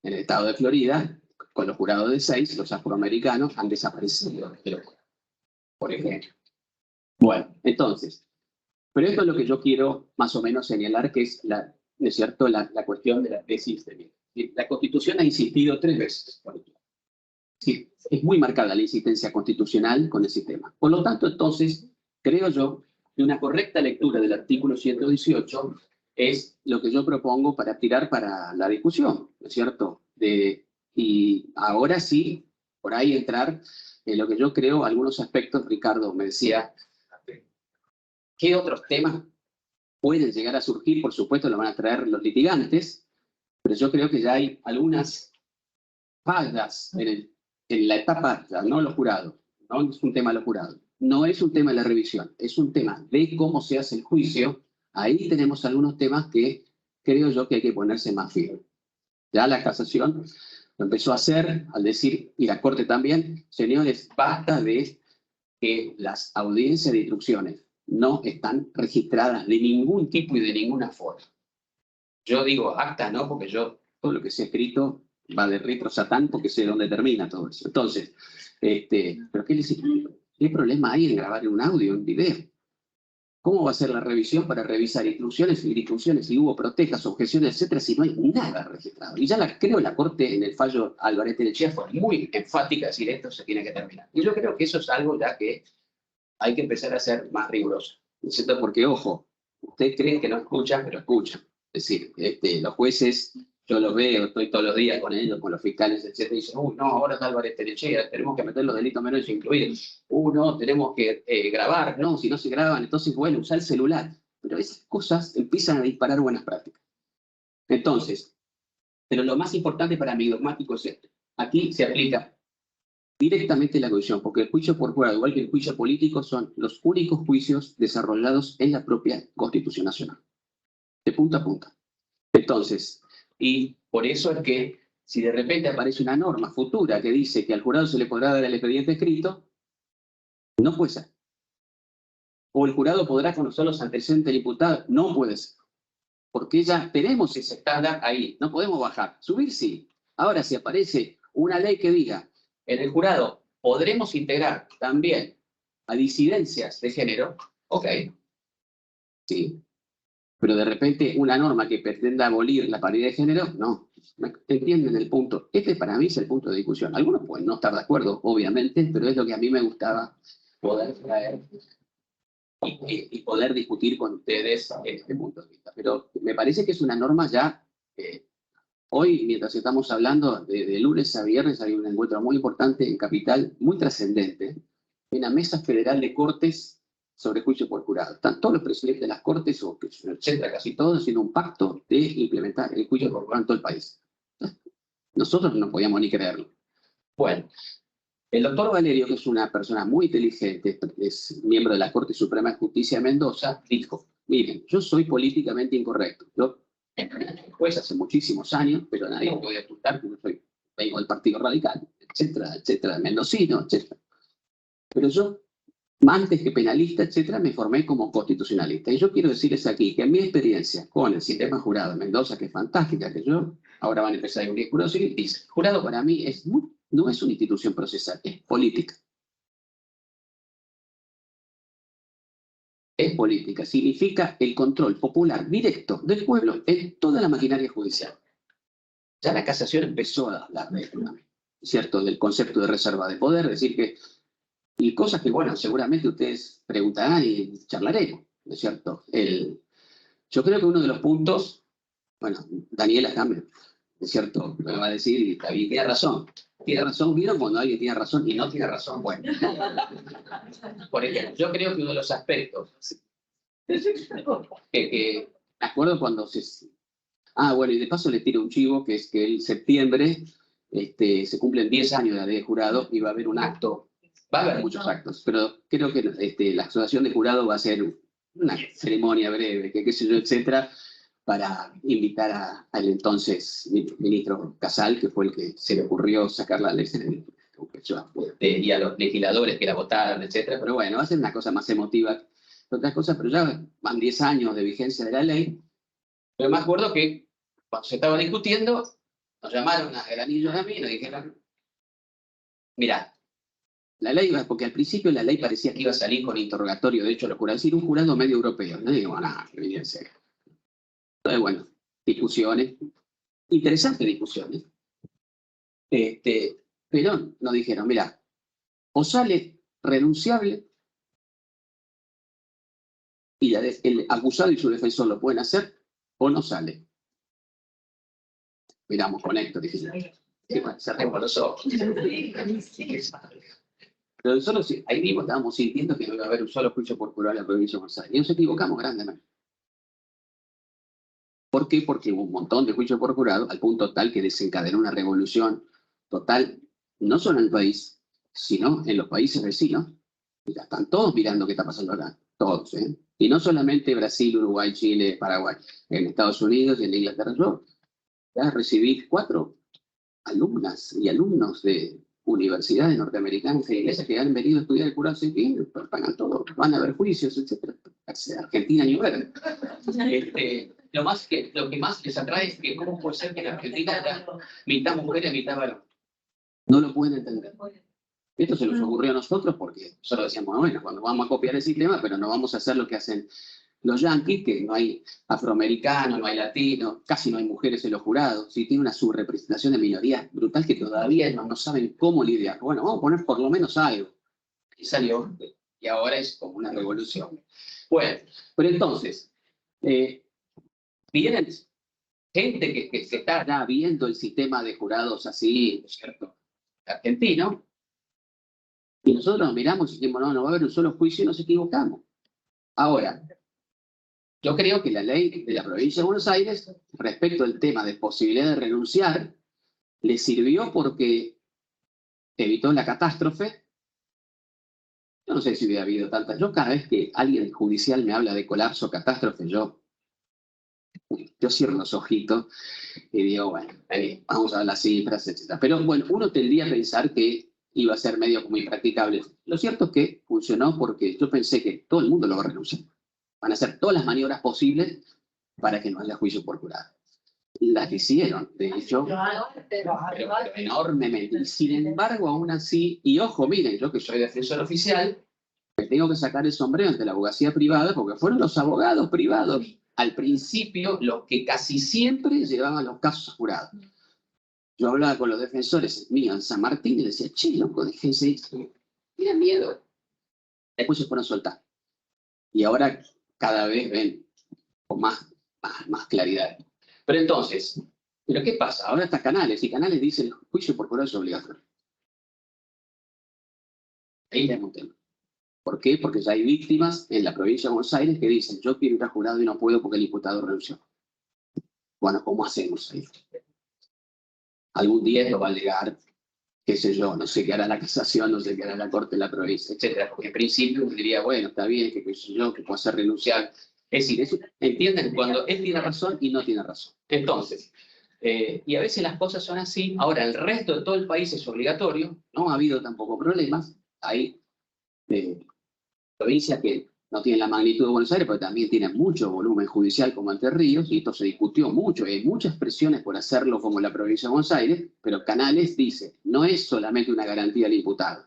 En el estado de Florida, con los jurados de 6, los afroamericanos han desaparecido, por ejemplo. Bueno, entonces, pero esto es lo que yo quiero más o menos señalar, que es, ¿no es cierto?, la cuestión de la tesis de Mill. La Constitución ha insistido 3 veces. Sí, es muy marcada la insistencia constitucional con el sistema. Por lo tanto, entonces, creo yo que una correcta lectura del artículo 118 es lo que yo propongo para tirar para la discusión, ¿no es cierto? Y ahora sí, por ahí entrar en lo que yo creo, algunos aspectos. Ricardo me decía, ¿qué otros temas pueden llegar a surgir? Por supuesto, lo van a traer los litigantes, pero yo creo que ya hay algunas fallas en la etapa, ya, no los jurados, no es un tema de los jurados, no es un tema de la revisión, es un tema de cómo se hace el juicio. Ahí tenemos algunos temas que creo yo que hay que ponerse más firme. Ya la casación lo empezó a hacer al decir, y la Corte también, señores, basta de que las audiencias de instrucciones no están registradas de ningún tipo y de ninguna forma. Yo digo acta, ¿no? Porque yo, todo lo que se ha escrito va de retro satán, porque sé dónde termina todo eso. Entonces, ¿pero qué problema hay en grabar un audio, un video? ¿Cómo va a ser la revisión para revisar instrucciones y discusiones, si hubo protestas, objeciones, etcétera, si no hay nada registrado? Y ya creo la Corte en el fallo Alvarete-Lechea fue muy enfática decir esto se tiene que terminar. Y yo creo que eso es algo ya que hay que empezar a ser más riguroso, ¿no es cierto? Porque, ojo, ustedes creen que no escuchan, pero escuchan. Es decir, los jueces, yo los veo, estoy todos los días con ellos, con los fiscales, etcétera, y dicen, no, ahora está Alvarete-Lechea, tenemos que meter los delitos menores incluidos. No, tenemos que grabar, no, si no se graban, entonces, bueno, usar el celular. Pero esas cosas empiezan a disparar buenas prácticas. Entonces, pero lo más importante para mí, dogmático, es esto. Aquí se aplica directamente la Constitución, porque el juicio por jurado, igual que el juicio político, son los únicos juicios desarrollados en la propia Constitución Nacional, de punta a punta. Entonces, y por eso es que si de repente aparece una norma futura que dice que al jurado se le podrá dar el expediente escrito, no puede ser. O el jurado podrá conocer los antecedentes del imputado, no puede ser. Porque ya tenemos ese estándar ahí, no podemos bajar. Subir sí. Ahora, si aparece una ley que diga, en el jurado podremos integrar también a disidencias de género, ok, sí. Pero de repente una norma que pretenda abolir la paridad de género, no. ¿Entienden el punto? Este para mí es el punto de discusión. Algunos pueden no estar de acuerdo, obviamente, pero es lo que a mí me gustaba poder traer y poder discutir con ustedes este punto de vista. Pero me parece que es una norma ya, hoy, mientras estamos hablando, de lunes a viernes hay un encuentro muy importante en Capital, muy trascendente, en la Mesa Federal de Cortes sobre juicio por jurado. Están todos los presidentes de las Cortes, etcétera, casi todos, haciendo un pacto de implementar el juicio por jurado en todo el país. Nosotros no podíamos ni creerlo. Bueno, el doctor Valerio, que es una persona muy inteligente, es miembro de la Corte Suprema de Justicia de Mendoza, dijo, miren, yo soy políticamente incorrecto. Yo juez hace muchísimos años, pero nadie me puede ocultar porque vengo del Partido Radical, etcétera, etcétera, mendocino, etcétera. Pero yo, antes que penalista, etcétera, me formé como constitucionalista. Y yo quiero decirles aquí que en mi experiencia con el sistema jurado de Mendoza, que es fantástica, que yo, ahora van a empezar a un jurado civil, dice, jurado para mí no es una institución procesal, es política. Es política, significa el control popular directo del pueblo en toda la maquinaria judicial. Ya la casación empezó a hablar de esto también. ¿cierto?, del concepto de reserva de poder, es decir que, y cosas que, bueno, seguramente ustedes preguntarán y charlaremos, ¿no es cierto? Yo creo que uno de los puntos, bueno, Daniela también, ¿no es cierto?, me va a decir, y David tiene razón. Tiene razón, ¿vieron cuando alguien tiene razón y no tiene razón? Bueno. Por ejemplo, yo creo que uno de los aspectos que me acuerdo cuando se... Ah, bueno, y de paso le tiro un chivo, que es que en septiembre se cumplen 10 años de la ley de jurado y va a haber un acto, va a haber muchos actos, pero creo que la asociación de jurado va a ser una ceremonia breve, que qué sé yo, etcétera, para invitar al entonces ministro Casal, que fue el que se le ocurrió sacar la ley, y a los legisladores que la votaron, etcétera, pero bueno, va a ser una cosa más emotiva que otras cosas, pero ya van 10 años de vigencia de la ley. Pero me acuerdo que cuando se estaba discutiendo, nos llamaron a Granillo y a mí y nos dijeron, mirá, la ley, porque al principio la ley parecía que iba a salir con interrogatorio, de hecho lo juraba, decir un jurado medio europeo, no digo nada, evidentemente. Entonces, bueno, discusiones, interesantes discusiones. Pero nos dijeron, mirá, o sale renunciable y el acusado y su defensor lo pueden hacer, o no sale. Miramos con Héctor, dije, cerremos los ojos. Pero nosotros ahí mismo estábamos sintiendo que no iba a haber un solo juicio por jurado en la provincia de Buenos Aires. Y nos equivocamos grandemente. ¿Por qué? Porque hubo un montón de juicios por jurado, al punto tal que desencadenó una revolución total, no solo en el país, sino en los países vecinos. Y ya están todos mirando qué está pasando acá. Todos, ¿eh? Y no solamente Brasil, Uruguay, Chile, Paraguay. En Estados Unidos y en Inglaterra. Yo ya recibí 4 alumnas y alumnos de universidades norteamericanas e inglesas que han venido a estudiar el jurado civil, pagan todo, van a ver juicios, etc. Argentina ni ver. Lo que más les atrae es que cómo puede ser que en Argentina haya mitad mujeres, mitad varón. No lo pueden entender. Esto se nos ocurrió a nosotros porque solo decíamos, bueno, cuando vamos a copiar el sistema, pero no vamos a hacer lo que hacen los yanquis, que no hay afroamericanos, no hay latinos, casi no hay mujeres en los jurados, ¿sí? Tiene una subrepresentación de minorías brutal que todavía no saben cómo lidiar. Bueno, vamos a poner por lo menos algo. Y salió, y ahora es como una revolución. Bueno, pero entonces, vienen gente que se está ya viendo el sistema de jurados así, ¿cierto?, argentino, y nosotros nos miramos y decimos, no va a haber un solo juicio y nos equivocamos. Ahora, yo creo que la ley de la provincia de Buenos Aires, respecto al tema de posibilidad de renunciar, le sirvió porque evitó la catástrofe. Yo no sé si hubiera habido tantas. Yo cada vez que alguien judicial me habla de colapso, catástrofe, yo cierro los ojitos y digo, bueno, vamos a ver las cifras, etc. Pero bueno, uno tendría a pensar que iba a ser medio como impracticable. Lo cierto es que funcionó porque yo pensé que todo el mundo lo va a renunciar. Van a hacer todas las maniobras posibles para que no haya juicio por jurado. Las hicieron, de hecho, pero enormemente. Y sin embargo, aún así, y ojo, miren, yo que soy defensor oficial, me tengo que sacar el sombrero ante la abogacía privada, porque fueron los abogados privados, al principio, los que casi siempre llevaban los casos a jurado. Yo hablaba con los defensores míos en San Martín y decía, che, loco, déjense esto. Tienen miedo. Después se fueron a soltar. Y ahora cada vez ven con más claridad. Pero entonces, ¿pero qué pasa? Ahora está Canales, y Canales dice el juicio por jurado es obligatorio. Ahí tenemos un tema. ¿Por qué? Porque ya hay víctimas en la provincia de Buenos Aires que dicen, yo quiero ir a jurado y no puedo porque el diputado renunció. Bueno, ¿cómo hacemos ahí? Algún día esto va a llegar, qué sé yo, no sé qué hará la casación, no sé qué hará la corte de la provincia, etc. Porque en principio diría, bueno, está bien, que qué sé yo, que puedo ser renunciable. Es decir, ¿entienden? Cuando él tiene razón y no tiene razón. Entonces, y a veces las cosas son así. Ahora, el resto de todo el país es obligatorio. No ha habido tampoco problemas. Hay provincias que no tienen la magnitud de Buenos Aires, pero también tienen mucho volumen judicial como Entre Ríos, y esto se discutió mucho. Hay muchas presiones por hacerlo como la provincia de Buenos Aires, pero Canales dice, no es solamente una garantía al imputado.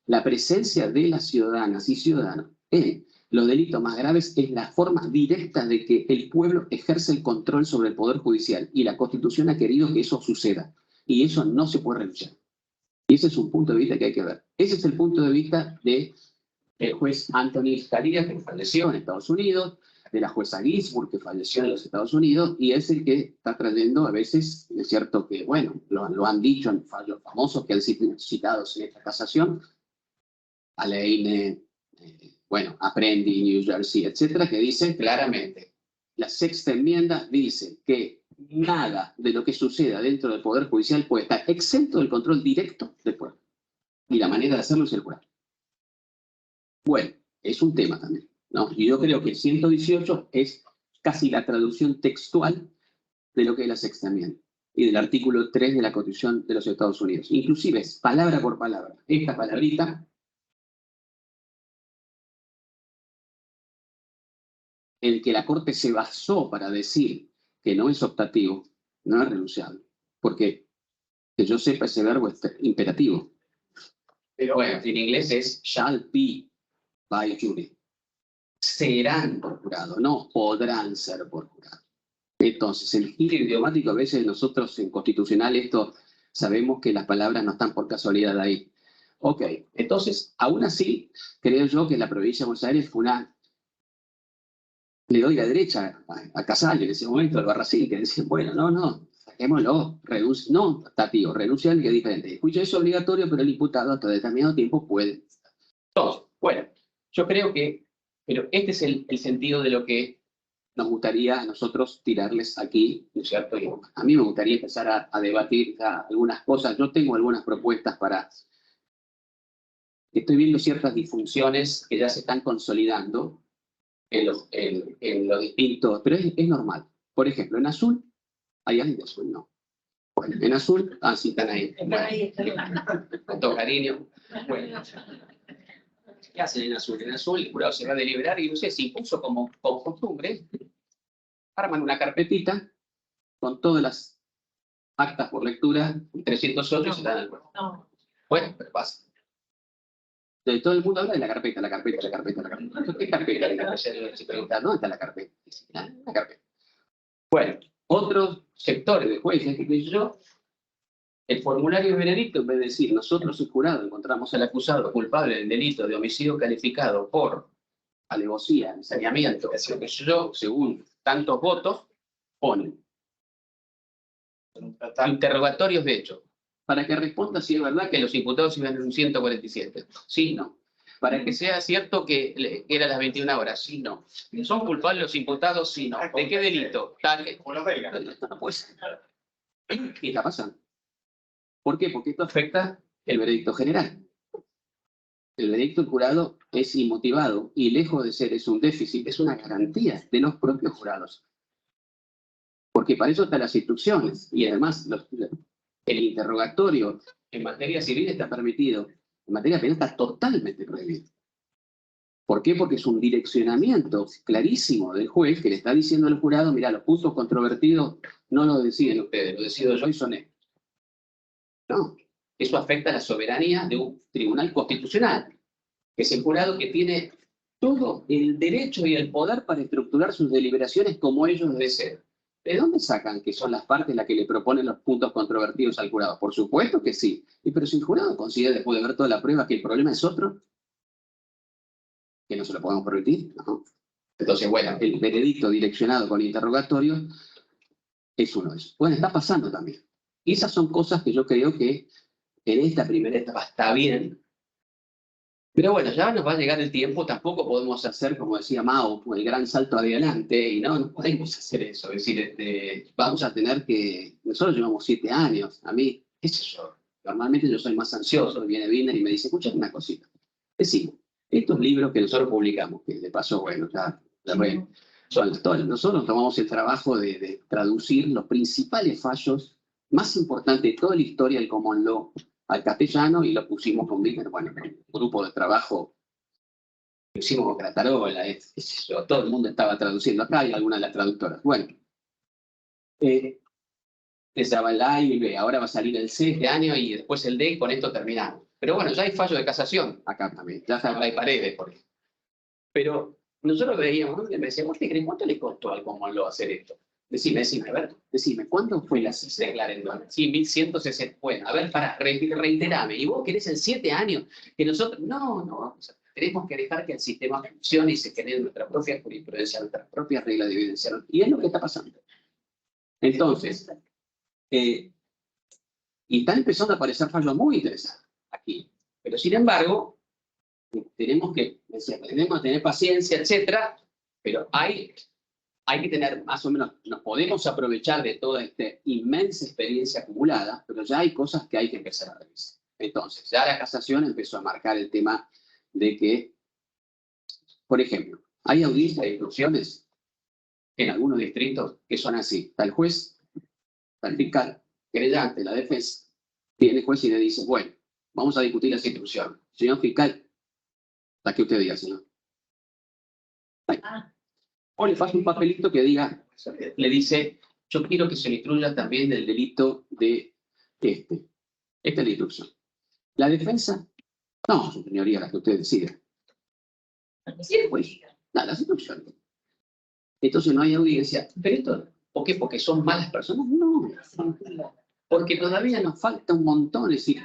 La presencia de las ciudadanas y ciudadanos en los delitos más graves es la forma directa de que el pueblo ejerce el control sobre el Poder Judicial, y la Constitución ha querido que eso suceda, y eso no se puede renunciar. Ese es un punto de vista que hay que ver. Ese es el punto de vista del juez Anthony Scalia, que falleció en Estados Unidos, de la jueza Ginsburg, que falleció en los Estados Unidos, y es el que está trayendo a veces, es cierto que, bueno, lo han dicho en fallos famosos que han sido citados en esta casación, Alain, bueno, Apprendi, New Jersey, etcétera, que dicen claramente, la sexta enmienda dice que nada de lo que suceda dentro del Poder Judicial puede estar exento del control directo del pueblo. Y la manera de hacerlo es el jurado. Bueno, es un tema también, ¿no? Y yo creo que el 118 es casi la traducción textual de lo que es la sexta enmienda y del artículo 3 de la Constitución de los Estados Unidos. Inclusive es palabra por palabra. Esta palabrita el que la Corte se basó para decir que no es optativo, no es renunciable. Porque, que yo sepa, ese verbo es imperativo. Pero bueno, en inglés es shall be by jury. Serán por jurado, no podrán ser por jurado. Entonces, el giro idiomático, a veces nosotros en constitucional esto sabemos que las palabras no están por casualidad ahí. Ok, entonces, aún así, creo yo que la provincia de Buenos Aires fue una... Le doy la derecha a Casale en ese momento, al Barracín, que decían, bueno, no, saquémoslo, no optativo, renunciable, que es diferente. El juicio es obligatorio, pero el imputado hasta determinado tiempo puede. Entonces, bueno, yo creo que, pero este es el sentido de lo que nos gustaría a nosotros tirarles aquí, ¿no es cierto? Y a mí me gustaría empezar a debatir algunas cosas. Yo tengo algunas propuestas para... Estoy viendo ciertas disfunciones que ya se están consolidando en los distintos, pero es normal. Por ejemplo, en azul, ¿hay alguien de azul? No. Bueno, en azul, sí, están ahí. Están ahí. Con todo cariño. Bueno. ¿Qué hacen en azul? En azul el jurado se va a deliberar y no sé, se impuso como costumbre, arman una carpetita con todas las actas por lectura, 308 y se dan al juez. No. Bueno, pero pasa. De todo el mundo habla de la carpeta. ¿Qué carpeta? Se pregunta, ¿dónde está la carpeta? La carpeta. Bueno, otros sectores de jueces, que digo yo, el formulario de veredicto, en vez de decir, nosotros el jurado encontramos al acusado culpable del delito de homicidio calificado por alevosía, ensañamiento, que sé yo, según tantos votos, ponen interrogatorios de hecho, para que responda si es verdad que los imputados iban en un 147. Sí, no. Para que sea cierto que era las 21 horas. Sí, no. ¿Son culpables los imputados? Sí, no. ¿De qué delito? Como los belgas. No puede ser. ¿Qué está pasando? ¿Por qué? Porque esto afecta el veredicto general. El veredicto del jurado es inmotivado y lejos de ser es un déficit, es una garantía de los propios jurados. Porque para eso están las instrucciones y además el interrogatorio en materia civil está permitido, en materia penal está totalmente prohibido. ¿Por qué? Porque es un direccionamiento clarísimo del juez que le está diciendo al jurado, mira, los puntos controvertidos no los deciden ustedes, los decido yo y son estos. No, eso afecta a la soberanía de un tribunal constitucional, que es el jurado que tiene todo el derecho y el poder para estructurar sus deliberaciones como ellos deseen. ¿De dónde sacan que son las partes las que le proponen los puntos controvertidos al jurado? Por supuesto que sí. Pero si el jurado considera, después de ver toda la prueba, que el problema es otro, que no se lo podemos permitir, ¿no? Entonces, bueno, el veredicto direccionado con interrogatorio es uno de esos. Bueno, está pasando también. Y esas son cosas que yo creo que en esta primera etapa está bien. Pero bueno, ya nos va a llegar el tiempo, tampoco podemos hacer, como decía Mao, el gran salto adelante, y no podemos hacer eso. Es decir, vamos a tener que... Nosotros llevamos 7 años, a mí, qué sé yo, normalmente yo soy más ansioso, viene Wiener y me dice, escucha una cosita. Decimos, estos libros que nosotros publicamos, que de paso, bueno, nosotros tomamos el trabajo de traducir los principales fallos más importantes de toda la historia del common law al castellano y lo pusimos con Wiener, bueno, con un grupo de trabajo, lo hicimos con Gratarola, todo el mundo estaba traduciendo acá y algunas de las traductoras. Bueno, estaba el A y el B, ahora va a salir el C este año y después el D y con esto terminamos. Pero bueno, ya hay fallo de casación acá también, ya hay paredes por ahí. Pero nosotros veíamos, ¿no? Y me decían, ¿cuánto le costó al common law hacer esto? Decime, a ver, decime, ¿cuándo fue la Clarendon? Sí, 1160. Bueno, a ver, reiterame. ¿Y vos querés en 7 años que nosotros? No, vamos a. Tenemos que dejar que el sistema funcione y se genere nuestra propia jurisprudencia, nuestra propia regla de evidencia. Y es lo que está pasando. Entonces, y están empezando a aparecer fallos muy interesantes aquí. Pero sin embargo, tenemos que tener paciencia, etcétera, pero hay que tener más o menos, nos podemos aprovechar de toda esta inmensa experiencia acumulada, pero ya hay cosas que hay que empezar a revisar. Entonces, ya la casación empezó a marcar el tema de que, por ejemplo, hay audiencias de instrucciones en algunos distritos que son así. Está el juez, está el fiscal, querellante, la defensa, viene el juez y le dice, bueno, vamos a discutir las instrucciones. Señor fiscal, la que usted diga, señor. O le pasa un papelito que diga, le dice, yo quiero que se le instruya también del delito de Esta es la instrucción. La defensa, no, su señoría, la que usted decida. Pues, las instrucciones. Entonces no hay audiencia. ¿Pero esto por qué? ¿Porque son malas personas? No. Porque todavía nos falta un montón, es decir,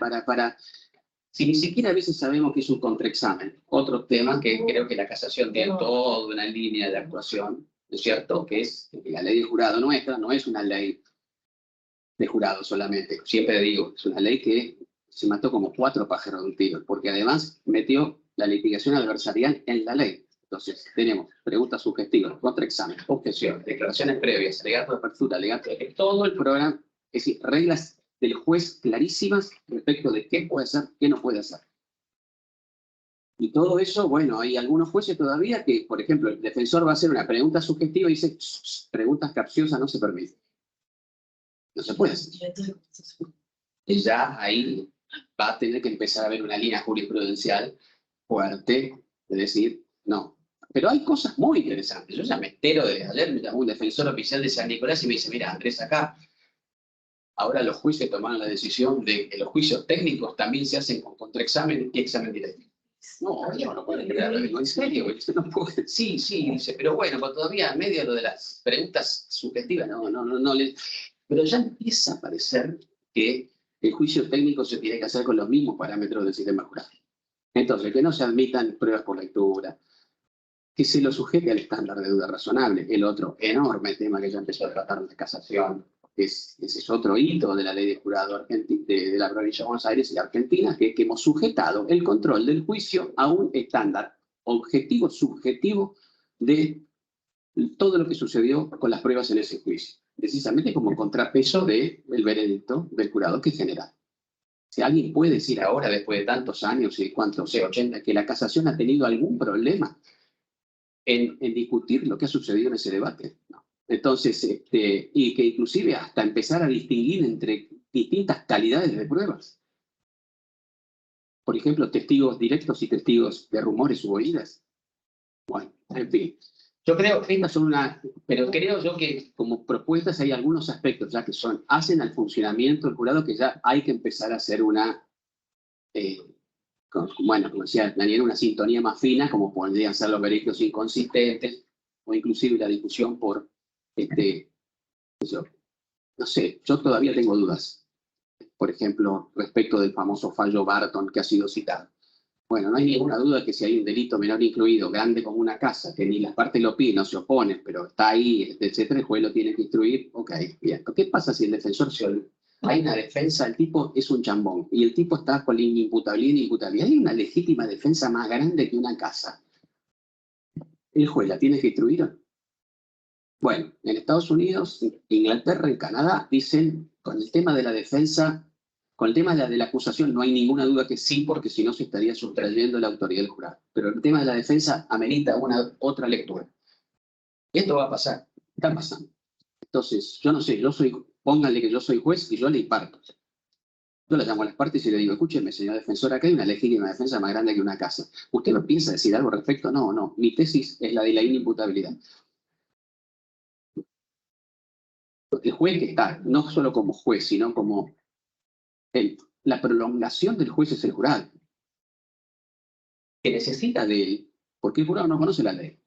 si ni siquiera a veces sabemos que es un contraexamen. Otro tema que creo que la casación tiene toda una línea de actuación, ¿no es cierto? Que es que la ley de jurado nuestra no es una ley de jurado solamente. Siempre digo, es una ley que se mató como 4 pájaros de un tiro, porque además metió la litigación adversarial en la ley. Entonces, tenemos preguntas subjetivas, contraexamen, objeción, declaraciones previas, alegato de apertura, alegato de todo el programa, es decir, reglas del juez clarísimas respecto de qué puede hacer, qué no puede hacer. Y todo eso, bueno, hay algunos jueces todavía que, por ejemplo, el defensor va a hacer una pregunta subjetiva y dice, preguntas capciosas no se permiten. No se puede hacer. Y ya ahí va a tener que empezar a haber una línea jurisprudencial fuerte de decir, no. Pero hay cosas muy interesantes. Yo ya me entero de ayer, me llamó un defensor oficial de San Nicolás y me dice, mira, Andrés, acá ahora los jueces tomaron la decisión de que los juicios técnicos también se hacen con contraexamen y examen directo. No, yo no puedo creerlo, digo, ¿en serio? No puedo. Sí, dice, pero bueno, pues todavía en medio de lo de las preguntas subjetivas, no. Pero ya empieza a parecer que el juicio técnico se tiene que hacer con los mismos parámetros del sistema jurado. Entonces, que no se admitan pruebas por lectura, que se lo sujete al estándar de duda razonable. El otro enorme tema que ya empezó a tratar la casación, ese es otro hito de la ley de jurado de la provincia de Buenos Aires y Argentina, que hemos sujetado el control del juicio a un estándar objetivo, subjetivo de todo lo que sucedió con las pruebas en ese juicio, precisamente como contrapeso del veredicto del jurado que es general. Si alguien puede decir ahora, después de tantos años y cuántos, 80, que la casación ha tenido algún problema en discutir lo que ha sucedido en ese debate, no. Entonces, y que inclusive hasta empezar a distinguir entre distintas calidades de pruebas. Por ejemplo, testigos directos y testigos de rumores u oídas. Bueno, en fin. Yo creo que estas son pero creo yo que como propuestas hay algunos aspectos ya que hacen al funcionamiento del jurado que ya hay que empezar a hacer una, como decía Daniel, una sintonía más fina, como podrían ser los veredictos inconsistentes, o inclusive la discusión por, no sé, yo todavía tengo dudas, por ejemplo, respecto del famoso fallo Barton que ha sido citado. Bueno, no hay ninguna duda que si hay un delito menor incluido, grande como una casa, que ni las partes lo piden, no se oponen, pero está ahí, etcétera, el juez lo tiene que instruir, ok, bien. ¿Qué pasa si el defensor se olvida? Hay una defensa, el tipo es un chambón, y el tipo está con la inimputabilidad e inimputabilidad. Hay una legítima defensa más grande que una casa. ¿El juez la tiene que instruir? Bueno, en Estados Unidos, Inglaterra y Canadá dicen, con el tema de la defensa, con el tema de la acusación no hay ninguna duda que sí, porque si no se estaría sustrayendo la autoridad del jurado. Pero el tema de la defensa amerita otra lectura. Esto va a pasar, está pasando. Entonces, yo no sé, pónganle que yo soy juez y yo le imparto. Yo le llamo a las partes y le digo, escúcheme, señor defensor, acá hay una legítima defensa más grande que una casa. ¿Usted no piensa decir algo al respecto? No. Mi tesis es la de la inimputabilidad. El juez que está, no solo como juez, sino como la prolongación del juez es el jurado, que necesita de él, porque el jurado no conoce la ley.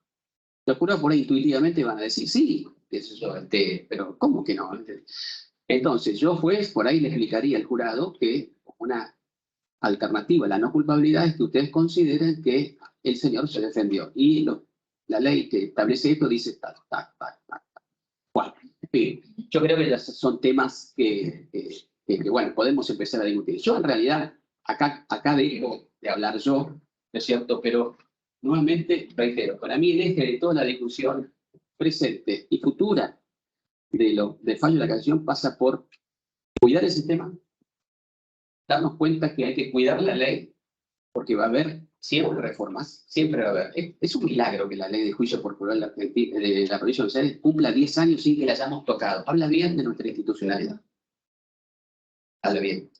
Los jurados por ahí intuitivamente van a decir, sí, qué sé yo, pero ¿cómo que no? Entonces, yo juez, por ahí le explicaría al jurado que una alternativa a la no culpabilidad es que ustedes consideren que el señor se defendió. Y la ley que establece esto dice tal. Bueno, en fin, yo creo que ya son temas que, bueno, podemos empezar a discutir. Yo, en realidad, acá dejo de hablar yo, ¿no es cierto? Pero, nuevamente, reitero, para mí el eje de toda la discusión presente y futura del fallo de la canción pasa por cuidar el sistema, darnos cuenta que hay que cuidar la ley, porque va a haber siempre reformas, siempre va a haber. Es un milagro que la ley de juicio popular de la provincia de Buenos Aires cumpla 10 años sin que la hayamos tocado. Habla bien de nuestra institucionalidad. Habla bien.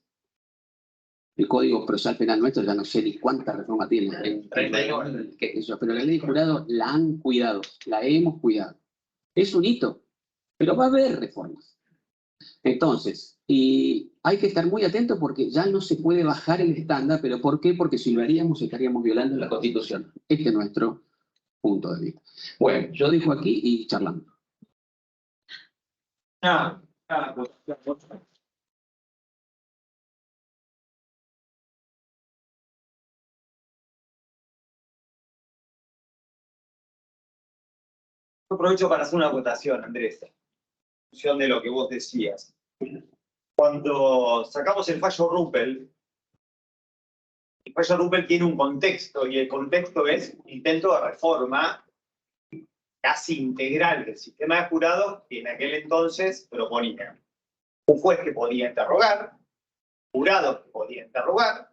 El Código Procesal Penal nuestro ya no sé ni cuántas reformas tiene. 39. Pero la ley de jurado la han cuidado, la hemos cuidado. Es un hito, pero va a haber reformas. Entonces, y hay que estar muy atentos porque ya no se puede bajar el estándar, pero ¿por qué? Porque si lo haríamos estaríamos violando la Constitución. Este es nuestro punto de vista. Bueno, yo dejo aquí y charlamos. Aprovecho para hacer una acotación, Andrés, en función de lo que vos decías. Cuando sacamos el fallo Ruppel tiene un contexto, y el contexto es un intento de reforma casi integral del sistema de jurados que en aquel entonces proponía un juez que podía interrogar, jurados que podía interrogar,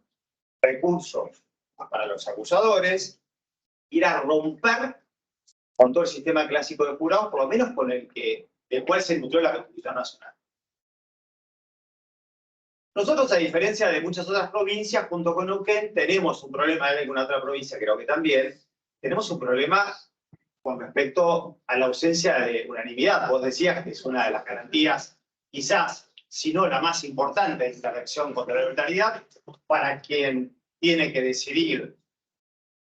recursos para los acusadores, ir a romper con todo el sistema clásico de jurados, por lo menos con el cual se nutrió la Constitución Nacional. Nosotros, a diferencia de muchas otras provincias, junto con Neuquén, tenemos un problema, en alguna otra provincia creo que también, tenemos un problema con respecto a la ausencia de unanimidad. Vos decías que es una de las garantías, quizás, si no la más importante de intervención contra la arbitrariedad, para quien tiene que decidir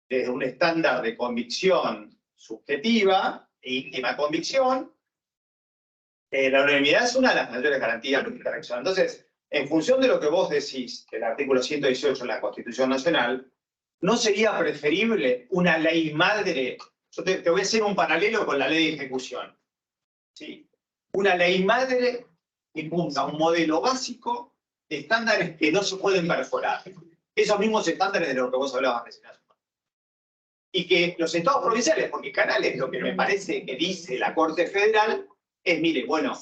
desde un estándar de convicción subjetiva e íntima convicción, la unanimidad es una de las mayores garantías de interacción. Entonces, en función de lo que vos decís, del artículo 118 de la Constitución Nacional, ¿no sería preferible una ley madre? Yo te voy a hacer un paralelo con la ley de ejecución. ¿Sí? Una ley madre que ponga un modelo básico de estándares que no se pueden perforar. Esos mismos estándares de los que vos hablabas recién. Y que los estados provinciales, porque Canales lo que me parece que dice la Corte Federal es, mire, bueno,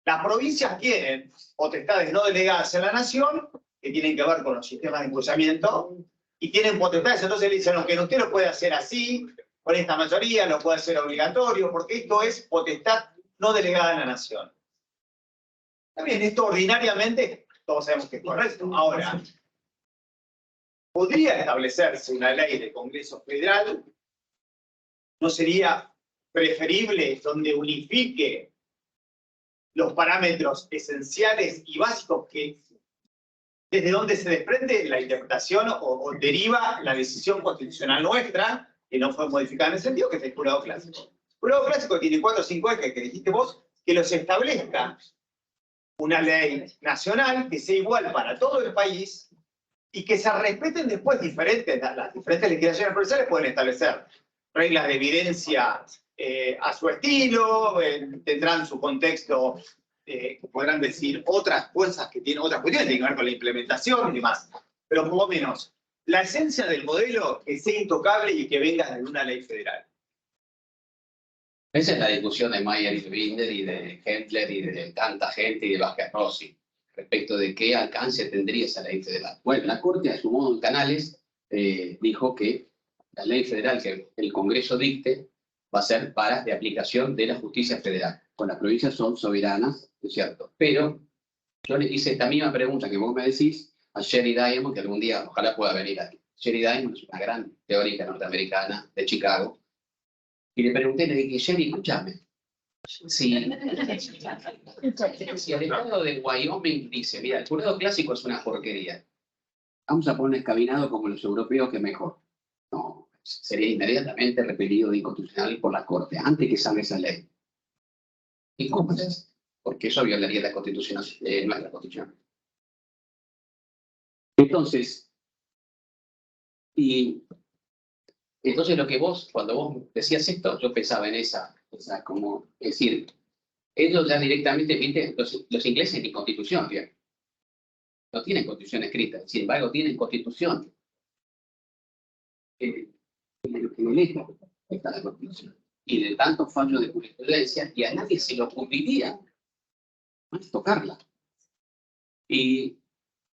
las provincias tienen potestades no delegadas en la nación, que tienen que ver con los sistemas de enjuiciamiento, y tienen potestades, entonces le dicen, no, que usted lo puede hacer así, con esta mayoría, lo puede hacer obligatorio, porque esto es potestad no delegada en la nación. También esto ordinariamente, todos sabemos que es correcto. Ahora, ¿podría establecerse una ley de Congreso Federal? ¿No sería preferible donde unifique los parámetros esenciales y básicos que desde donde se desprende la interpretación o deriva la decisión constitucional nuestra, que no fue modificada en ese sentido, que es el jurado clásico? El jurado clásico tiene 4 o 5 ejes que dijiste vos, que los establezca una ley nacional que sea igual para todo el país y que se respeten después las diferentes legislaciones provinciales pueden establecer reglas de evidencia a su estilo, tendrán su contexto, podrán decir otras cosas que tienen otras cuestiones, tienen que ver con la implementación y demás. Pero por lo menos, la esencia del modelo que sea intocable y que venga de una ley federal. Esa es la discusión de Mayer y de Binder y de Hendler y de tanta gente y de Vázquez Rossi respecto de qué alcance tendría esa ley federal. Bueno, la Corte, a su modo en Canales, dijo que la ley federal que el Congreso dicte va a ser para de aplicación de la justicia federal. Con las provincias son soberanas, es cierto. Pero yo le hice esta misma pregunta que vos me decís a Sherry Diamond, que algún día ojalá pueda venir aquí. Sherry Diamond es una gran teórica norteamericana de Chicago. Y le pregunté, le dije, Sherry, escúchame. Si el estado de Wyoming dice, mira, el jurado clásico es una porquería, vamos a poner un escabinado como los europeos que mejor. No, sería inmediatamente repelido de inconstitucional por la Corte, antes que salga esa ley. incumplas, porque eso violaría la Constitución, nuestra Constitución. Entonces, lo que cuando vos decías esto, yo pensaba en esa como, es decir, ellos ya directamente, viste, los ingleses ni constitución tienen. No tienen constitución escrita, sin embargo tienen constitución. En el eje está la constitución. Y de tantos fallos de jurisprudencia, y a nadie se le ocurriría más tocarla. Y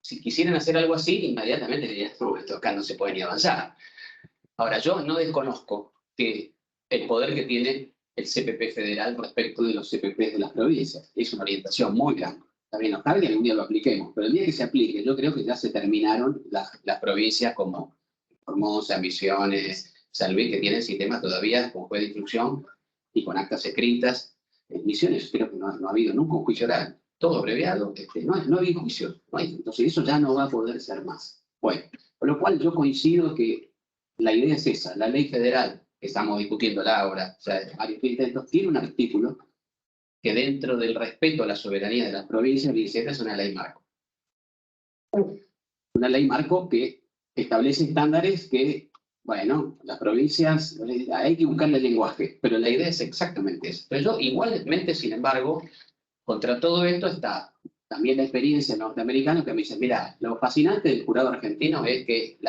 si quisieran hacer algo así, inmediatamente dirían, no, esto acá no se puede ni avanzar. Ahora, yo no desconozco que el poder que tiene el CPP federal respecto de los CPP de las provincias es una orientación muy grande. También nos cabe que algún día lo apliquemos, pero el día que se aplique, yo creo que ya se terminaron las provincias como Formosa, Misiones, San Luis, que tienen sistemas todavía con juez de instrucción y con actas escritas. En Misiones creo que no ha habido nunca un juicio oral, todo abreviado, no ha habido juicio. Entonces eso ya no va a poder ser más. Bueno, con lo cual yo coincido que la idea es esa, la ley federal, que estamos discutiéndola ahora, o sea, varios intentos, tiene un artículo que dentro del respeto a la soberanía de las provincias dice, esta es una ley marco. Una ley marco que establece estándares que, bueno, las provincias, hay que buscarle el lenguaje, pero la idea es exactamente eso. Pero yo igualmente, sin embargo, contra todo esto está también la experiencia norteamericana que me dice, mira, lo fascinante del jurado argentino es que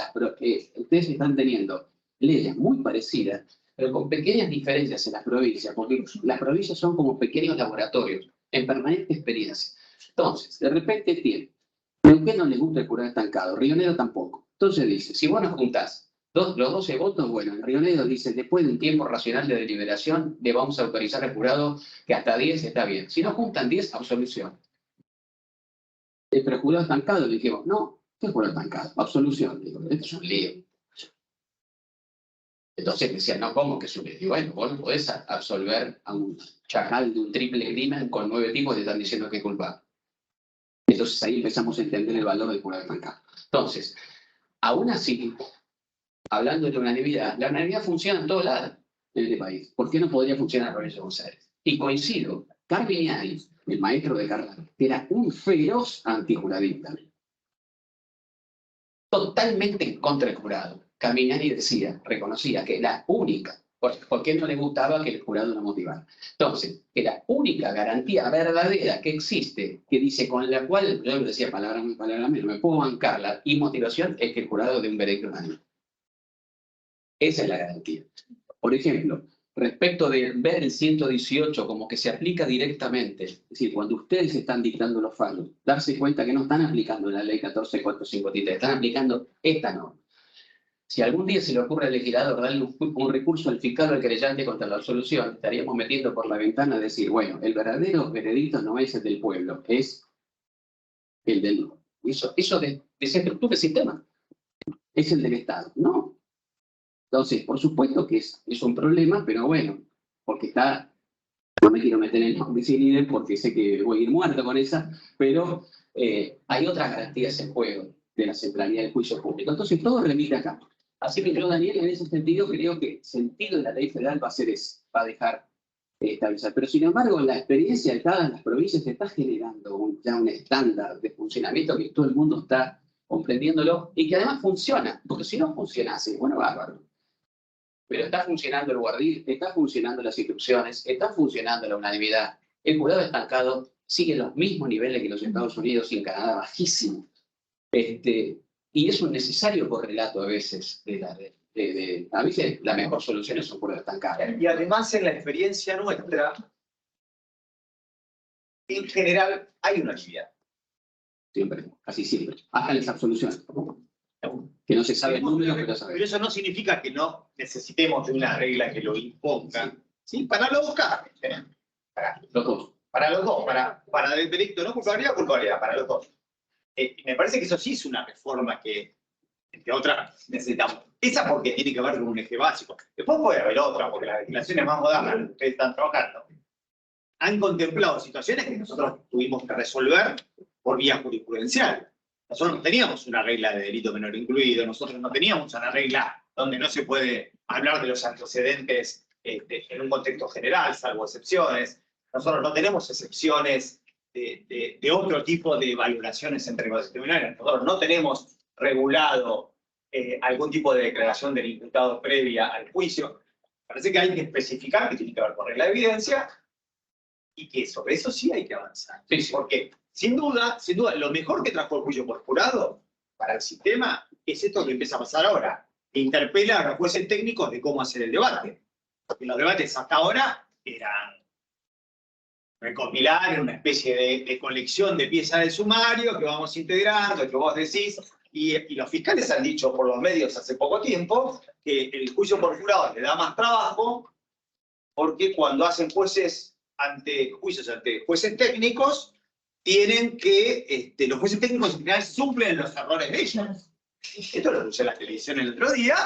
ustedes están teniendo leyes muy parecidas, pero con pequeñas diferencias en las provincias, porque las provincias son como pequeños laboratorios en permanente experiencia. Entonces, de repente tiene, Neuquén no le gusta el jurado estancado, Río Negro tampoco. Entonces dice, si vos nos juntás los 12 votos, bueno, en Río Negro dice, después de un tiempo racional de deliberación, le vamos a autorizar al jurado que hasta 10 está bien. Si no juntan 10, absolución. Pero el jurado estancado, le dijimos, no, ¿qué jurado estancado? Absolución. Digo, esto es un lío. Entonces decían, no, ¿cómo que es un lío? Y bueno, vos no podés absolver a un chacal de un triple crimen con 9 tipos que te están diciendo que es culpable. Entonces ahí empezamos a entender el valor del jurado estancado. Entonces, aún así, hablando de la unanimidad funciona en todos lados en este país. ¿Por qué no podría funcionar en la provincia de Buenos Aires? Y coincido, Carminiani, el maestro de Carrara, era un feroz antijuradista. Totalmente en contra del jurado. Carminiani reconocía que la única, ¿por qué no le gustaba que el jurado lo motivara? Entonces, que la única garantía verdadera que existe, que dice con la cual, yo le decía palabra menos, me puedo bancar la inmotivación, es que el jurado dé un veredicto unánime. Esa es la garantía. Por ejemplo, respecto de ver el 118 como que se aplica directamente, es decir, cuando ustedes están dictando los fallos, darse cuenta que no están aplicando la ley 14453, están aplicando esta norma. Si algún día se le ocurre al legislador darle un recurso al fiscal o al querellante contra la absolución, estaríamos metiendo por la ventana a decir, bueno, el verdadero veredicto no es el del pueblo, es el del... Eso desestructura el sistema. Es el del Estado, ¿no? Entonces, por supuesto que es un problema, pero bueno, porque no me quiero meter en el homicidio porque sé que voy a ir muerto con esa, pero hay otras garantías en juego de la centralidad del juicio público. Entonces, todo remite acá. Así que yo, Daniel, en ese sentido, creo que el sentido de la ley federal va a ser ese, va a dejar estabilizar. Pero, sin embargo, la experiencia de cada las provincias está generando ya un estándar de funcionamiento que todo el mundo está comprendiéndolo y que además funciona, porque si no funcionase, bueno, bárbaro. Pero está funcionando el guardil, está funcionando las instrucciones, está funcionando la unanimidad. El jurado estancado sigue los mismos niveles que los Estados Unidos y en Canadá, bajísimo. Y es un necesario correlato a veces a veces la mejor solución es un jurado estancado. Y además en la experiencia nuestra, en general hay unanimidad. Siempre, casi siempre. Hasta en las absoluciones. Que no se sabe el número, pero sabe. Pero eso no significa que no necesitemos de una regla que lo imponga. ¿Sí? Para los dos casos. Para los dos. Para los dos. Para el delito no culpabilidad, culpabilidad. Para los dos. Me parece que eso sí es una reforma que, entre otras, necesitamos. Esa porque tiene que ver con un eje básico. Después puede haber otra, porque las legislaciones más modernas que ustedes están trabajando han contemplado situaciones que nosotros tuvimos que resolver por vía jurisprudencial. Nosotros no teníamos una regla de delito menor incluido, nosotros no teníamos una regla donde no se puede hablar de los antecedentes en un contexto general, salvo excepciones. Nosotros no tenemos excepciones de otro tipo de valoraciones entre los tribunales. Nosotros no tenemos regulado algún tipo de declaración del imputado previa al juicio. Parece que hay que especificar que tiene que ver con regla de evidencia y que sobre eso sí hay que avanzar. Sí, sí. Porque, sin duda, lo mejor que trajo el juicio por jurado para el sistema es esto que empieza a pasar ahora. Interpela a los jueces técnicos de cómo hacer el debate. Porque los debates hasta ahora eran recopilar una especie de colección de piezas del sumario que vamos integrando, que vos decís, y los fiscales han dicho por los medios hace poco tiempo que el juicio por jurado le da más trabajo porque cuando hacen juicios ante jueces técnicos, tienen que, los jueces técnicos en general suplen los errores de ellos. Esto lo escuché en la televisión el otro día.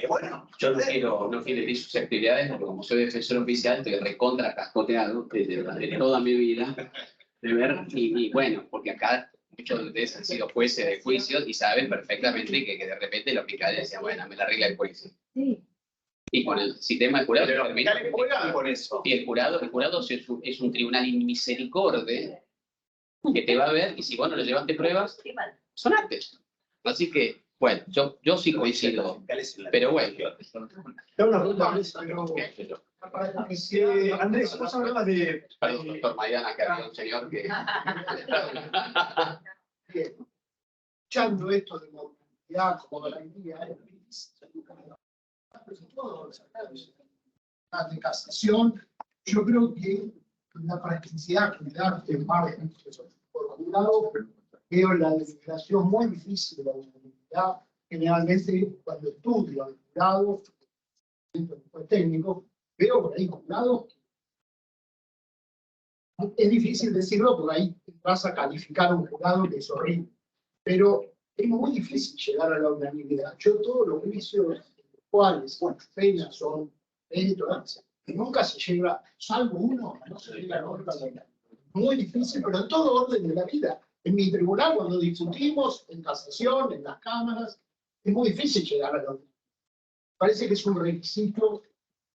Bueno, yo no quiero herir susceptibilidades, porque como soy defensor oficial, estoy recontra cascoteado de toda mi vida de ver, y bueno, porque acá muchos de ustedes han sido jueces de juicios y saben perfectamente que de repente los fiscales decían, bueno, me la arregla el juicio. Sí. Y con el sistema de jurado, pero los fiscales juegan con eso. Y el jurado es un tribunal inmisericorde que te va a ver, y si vos no le llevaste pruebas, son actos. Así que, bueno, yo sí coincido, pero bueno. Andrés, vos hablabas de... Perdón, doctor Maidana, que había un señor que... Bien. Escuchando esto de movilidad como garantía, de casación, yo creo que la practicidad que me da este margen por jurado, veo la deliberación muy difícil de la unanimidad. Generalmente, cuando estudio al jurado, después técnico, veo por ahí jurados. Es difícil decirlo porque ahí vas a calificar a un jurado que es horrible, pero es muy difícil llegar a la unanimidad. Yo todos los juicios, cuales, bueno, penas son editoras, que nunca se llega, salvo uno, no se llega a otra. Muy difícil, pero en todo orden de la vida. En mi tribunal, cuando discutimos, en casación, en las cámaras, es muy difícil llegar a la unanimidad. Parece que es un requisito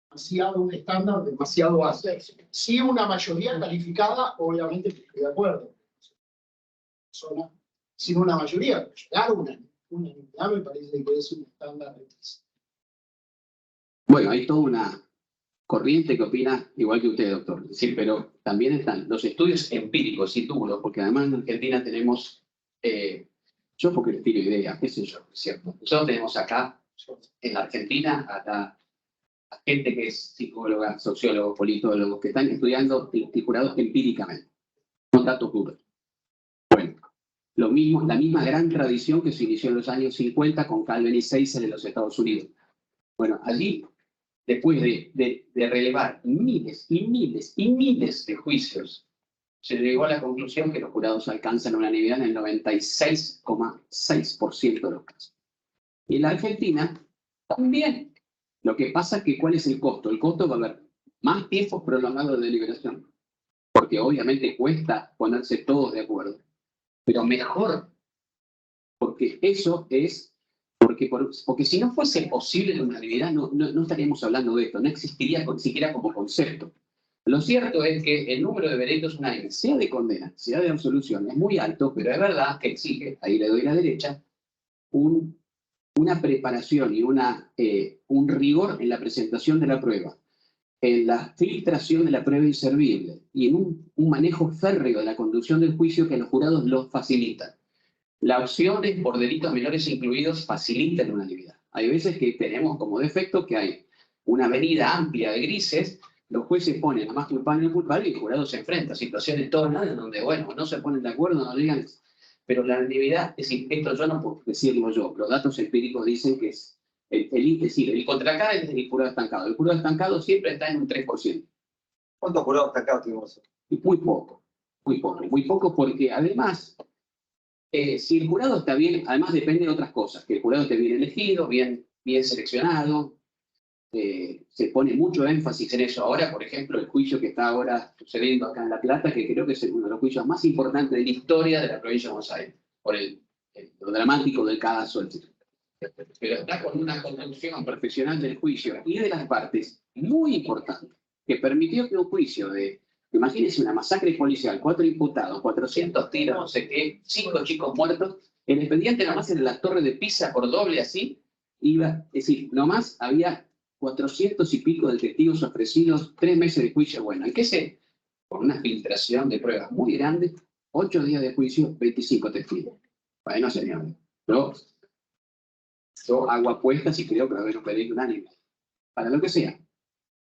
demasiado, un estándar demasiado alto. Si una mayoría calificada, obviamente estoy de acuerdo. Sin una mayoría, pero llegar a una unanimidad me parece que es un estándar altísimo. Bueno, hay toda una corriente que opina igual que usted, doctor. Sí, pero también están los estudios empíricos y duros, porque además en Argentina tenemos, yo porque les tiro ideas, qué sé yo, ¿cierto? Nosotros tenemos acá, en la Argentina, acá, a gente que es psicóloga, sociólogo, politólogo, que están estudiando y jurados empíricamente, con datos duros. Bueno, lo mismo, la misma gran tradición que se inició en los años 50 con Calvin y Seisel en los Estados Unidos. Bueno, allí, después de relevar miles y miles y miles de juicios, se llegó a la conclusión que los jurados alcanzan unanimidad en el 96,6% de los casos. Y en la Argentina también. Lo que pasa es que ¿cuál es el costo? El costo va a haber más tiempos prolongados de deliberación, porque obviamente cuesta ponerse todos de acuerdo, pero mejor, porque eso es, porque si no fuese posible la unanimidad no estaríamos hablando de esto, no existiría siquiera como concepto. Lo cierto es que el número de veredictos unánimes, sea de condena, sea de absolución, es muy alto, pero es verdad que exige, ahí le doy la derecha, una preparación y un rigor en la presentación de la prueba, en la filtración de la prueba inservible y en un manejo férreo de la conducción del juicio que los jurados lo facilitan. La opción es por delitos menores incluidos facilita la unanimidad. Hay veces que tenemos como defecto que hay una avenida amplia de grises, los jueces ponen a más culpable y culpable y el jurado se enfrenta a situaciones todas donde, bueno, no se ponen de acuerdo, no digan. Pero la unanimidad, es decir, esto yo no puedo decirlo yo, los datos empíricos dicen que es el contracara es el jurado estancado. El jurado estancado siempre está en un 3%. ¿Cuántos jurados estancados tuvimos? Y muy poco porque además, si el jurado está bien, además depende de otras cosas, que el jurado esté bien elegido, bien seleccionado, se pone mucho énfasis en eso. Ahora, por ejemplo, el juicio que está ahora sucediendo acá en La Plata, que creo que es uno de los juicios más importantes de la historia de la provincia de Buenos Aires, por lo dramático del caso, etc. Pero está con una conducción profesional del juicio y de las partes muy importante. que permitió que un juicio de, imagínense una masacre policial, 4 imputados, 400 tiros, no sé qué, 5 chicos muertos, el expediente nomás en la torre de Pisa por doble así, iba, es decir, nomás había 400 y pico de testigos ofrecidos, 3 meses de juicio, bueno, ¿en qué se? Por una filtración de pruebas muy grande, 8 días de juicio, 25 testigos. Bueno, señores, yo hago apuestas y creo que va a haber un veredicto unánime, para lo que sea.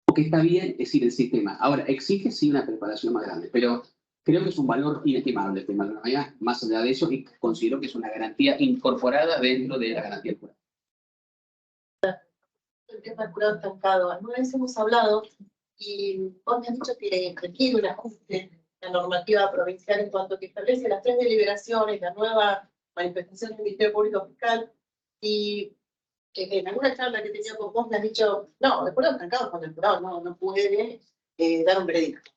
Porque está bien, es decir, el sistema. Ahora, exige sí una preparación más grande, pero creo que es un valor inestimable el tema de la mañana, más allá de eso, y considero que es una garantía incorporada dentro de la garantía del jurado. El tema del jurado estancado. Alguna vez hemos hablado y vos me has dicho que requiere un ajuste la normativa provincial en cuanto a que establece las 3 deliberaciones, la nueva manifestación del Ministerio Público Fiscal, y en alguna charla que tenía con vos me has dicho, no, el jurado estancado cuando el jurado no puede dar un veredicto.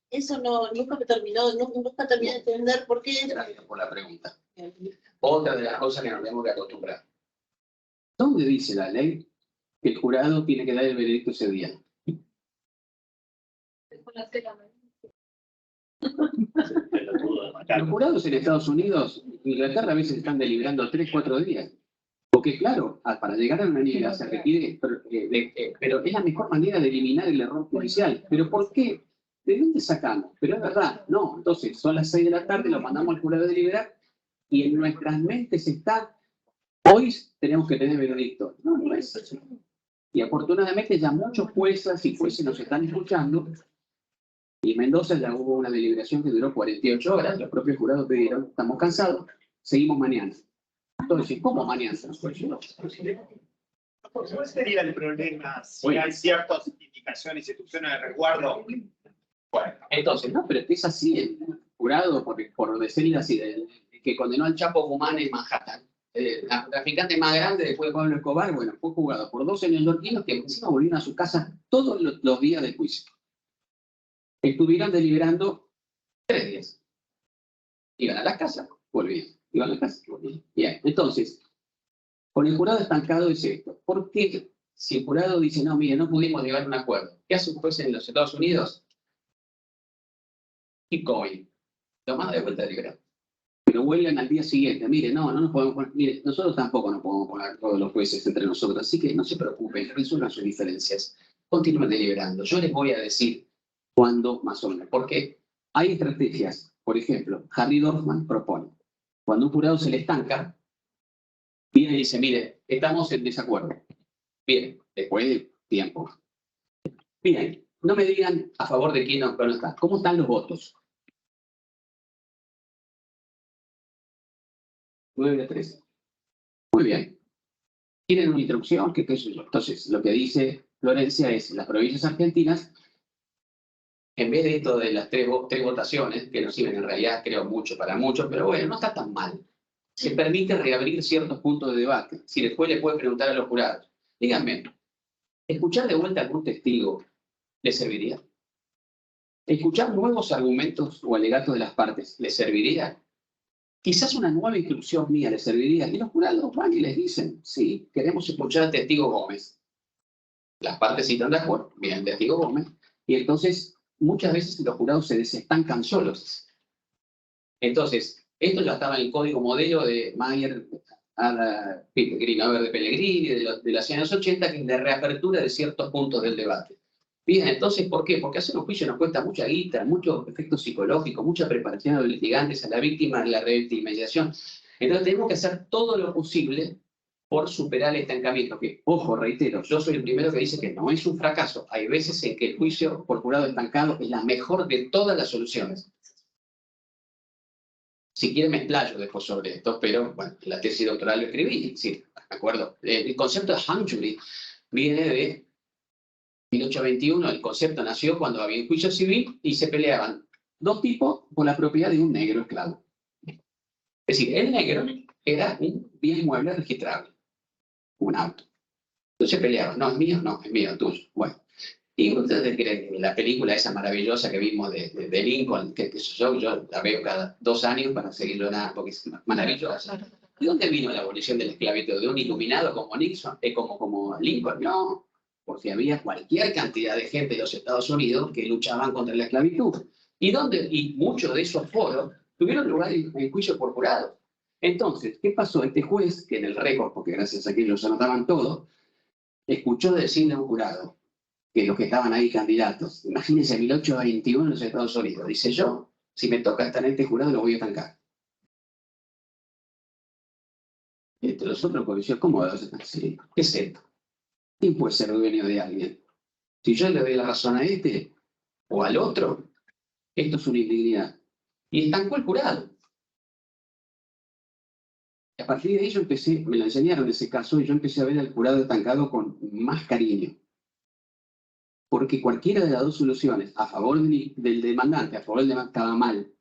Eso nunca me terminó, nunca terminé de entender por qué. Gracias por la pregunta. Otra de las cosas que nos tenemos que acostumbrar. ¿Dónde dice la ley que el jurado tiene que dar el veredicto ese día? Los jurados en Estados Unidos, Inglaterra, a veces están deliberando 3, 4 días. Porque claro, para llegar a una unanimidad se requiere, pero es la mejor manera de eliminar el error judicial. ¿Pero por qué? ¿De dónde sacamos? Pero es verdad, no. Entonces, son las 6 de la tarde, lo mandamos al jurado a deliberar y en nuestras mentes está, hoy tenemos que tener veredicto. No, no es así. Y afortunadamente ya muchos jueces y jueces nos están escuchando. Y en Mendoza ya hubo una deliberación que duró 48 horas. Los propios jurados pidieron, estamos cansados, seguimos mañana. Entonces, ¿cómo mañana? ¿Cuál sería el problema si hay ciertas indicaciones, instrucciones de resguardo? Bueno, entonces, no, pero es así, el jurado, por decirlo así, que condenó al Chapo Guzmán en Manhattan, el traficante más grande después de Pablo Escobar, bueno, fue juzgado por 12 neoyorquinos que encima volvieron a su casa todos los días del juicio. Estuvieron deliberando 3 días. Iban a la casa, volvían. Iban a la casa, volvían. Bien, entonces, con el jurado estancado es esto. ¿Por qué? Si el jurado dice, no, mire, no pudimos llegar a un acuerdo, ¿qué hace un juez en los Estados Unidos? Keep going. Lo manda de vuelta a deliberar. Pero vuelven al día siguiente. Mire, no nos podemos poner, mire, nosotros tampoco nos podemos poner todos los jueces entre nosotros, así que no se preocupen, resuelvan sus diferencias. Continúen deliberando. Yo les voy a decir cuándo más o menos, porque hay estrategias. Por ejemplo, Harry Dorfman propone, cuando un jurado se le estanca, viene y dice, mire, estamos en desacuerdo. Bien, después de tiempo. Bien, no me digan a favor de quién no está. ¿Cómo están los votos? 9-3. Muy bien. Tienen una instrucción, qué sé yo. Entonces, lo que dice Florencia es, las provincias argentinas, en vez de esto de las 3 votaciones, que nos sirven en realidad, creo, mucho para muchos, pero bueno, no está tan mal. Se permite reabrir ciertos puntos de debate. Si después le puede preguntar a los jurados, díganme, ¿escuchar de vuelta a algún testigo les serviría? ¿Escuchar nuevos argumentos o alegatos de las partes les serviría? Quizás una nueva instrucción mía les serviría. Y los jurados van y les dicen, sí, queremos escuchar al testigo Gómez. Las partes sí están de acuerdo, bien, testigo Gómez. Y entonces, muchas veces los jurados se desestancan solos. Entonces, esto ya estaba en el código modelo de Mayer, Grinover de Pellegrini, de los años 80, que es la reapertura de ciertos puntos del debate. Bien, entonces, ¿por qué? Porque hacer un juicio nos cuesta mucha guita, mucho efecto psicológico, mucha preparación a los litigantes, a la víctima, la revictimización. Entonces tenemos que hacer todo lo posible por superar el estancamiento, que, ojo, reitero, yo soy el primero que dice que no es un fracaso. Hay veces en que el juicio por jurado estancado es la mejor de todas las soluciones. Si quieren me explayo después sobre esto, pero bueno, la tesis doctoral lo escribí, sí, me acuerdo. El concepto de hung jury viene de 1821, el concepto nació cuando había un juicio civil y se peleaban 2 tipos por la propiedad de un negro esclavo. Es decir, el negro era un bien mueble registrable, un auto. Entonces peleaban, no, es mío, es tuyo. Bueno, y ustedes creen la película esa maravillosa que vimos de Lincoln, que yo la veo cada 2 años para seguirlo nada, porque es maravillosa. ¿De dónde vino la abolición de la esclavitud? ¿De un iluminado como Nixon? ¿Como Lincoln? No. porque había cualquier cantidad de gente de los Estados Unidos que luchaban contra la esclavitud. Y muchos de esos foros tuvieron lugar en juicio por jurado. Entonces, ¿qué pasó? Este juez, que en el récord, porque gracias a que ellos anotaban todo, escuchó decirle a un jurado que los que estaban ahí candidatos, imagínense 1821 en los Estados Unidos, dice yo, si me toca estar en este jurado lo voy a estancar. Y los otros policías, ¿cómo vas a estar así? ¿Qué es esto? ¿Quién puede ser dueño de alguien? Si yo le doy la razón a este o al otro, esto es una indignidad. Y estancó el jurado. Y a partir de ahí yo empecé, me lo enseñaron ese caso, y yo empecé a ver al jurado estancado con más cariño. Porque cualquiera de las dos soluciones, a favor del demandante, a favor del demandante, estaba mal.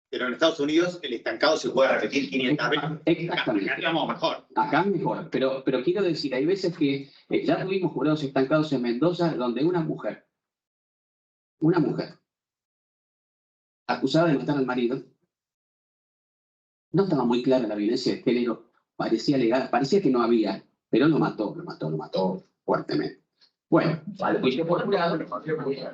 Pero en Estados Unidos el estancado se puede repetir 500 veces. Exactamente. Acá estamos mejor. Acá mejor, pero quiero decir, hay veces que ya tuvimos jurados estancados en Mendoza donde una mujer, acusada de matar al marido, no estaba muy clara la violencia de género, parecía legal, parecía que no había, pero lo mató fuertemente. Bueno, al juicio por jurado,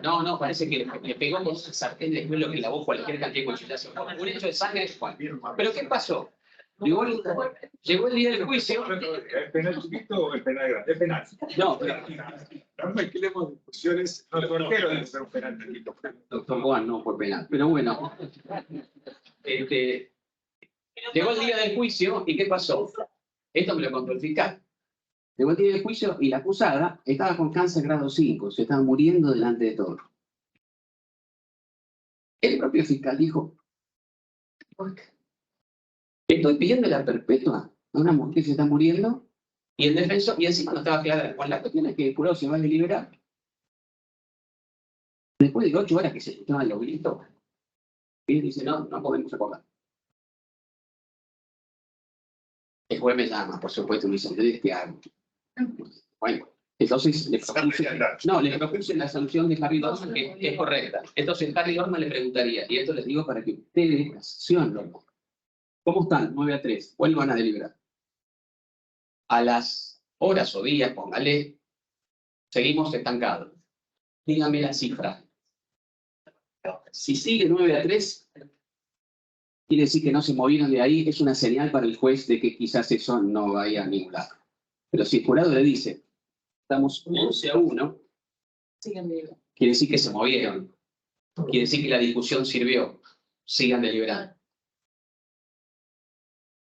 no, parece que le pegó con un sartén de lo que lavó cualquier cantidad de cuchillazos. Un hecho de sangre es cual. ¿Pero qué pasó? Llegó el día del juicio. ¿Es penal chiquito o es penal grande? Es penal. No, No mezclemos discusiones. No, el portero debe ser un penal chiquito. doctor Juan no fue penal, pero bueno. Llegó el día del juicio y ¿qué pasó? Esto me lo contó el fiscal. Llegó el día del juicio y la acusada estaba con cáncer grado 5, se estaba muriendo delante de todos. El propio fiscal dijo, ¿por qué? Estoy pidiendo la perpetua a una mujer que se está muriendo y el defensor, y encima no estaba clara. Con la cuestión es que el jurado se va a deliberar. Después de 8 horas que se escuchaban los gritos, y él dice, no podemos acordar. El juez me llama, por supuesto, me dice, ¿qué hago? Bueno, entonces le propuse la solución de Harry Dorman, que es correcta. Entonces Harry Dorman le preguntaría, y esto les digo para que ustedes, la sesión, ¿cómo están? 9-3, vuelvan a deliberar. A las horas o días, póngale, seguimos estancados. Dígame la cifra. Si sigue 9-3, quiere decir que no se movieron de ahí, es una señal para el juez de que quizás eso no vaya a ningún lado. Pero si el jurado le dice, estamos 11-1, quiere decir que se movieron. Quiere decir que la discusión sirvió. Sigan deliberando.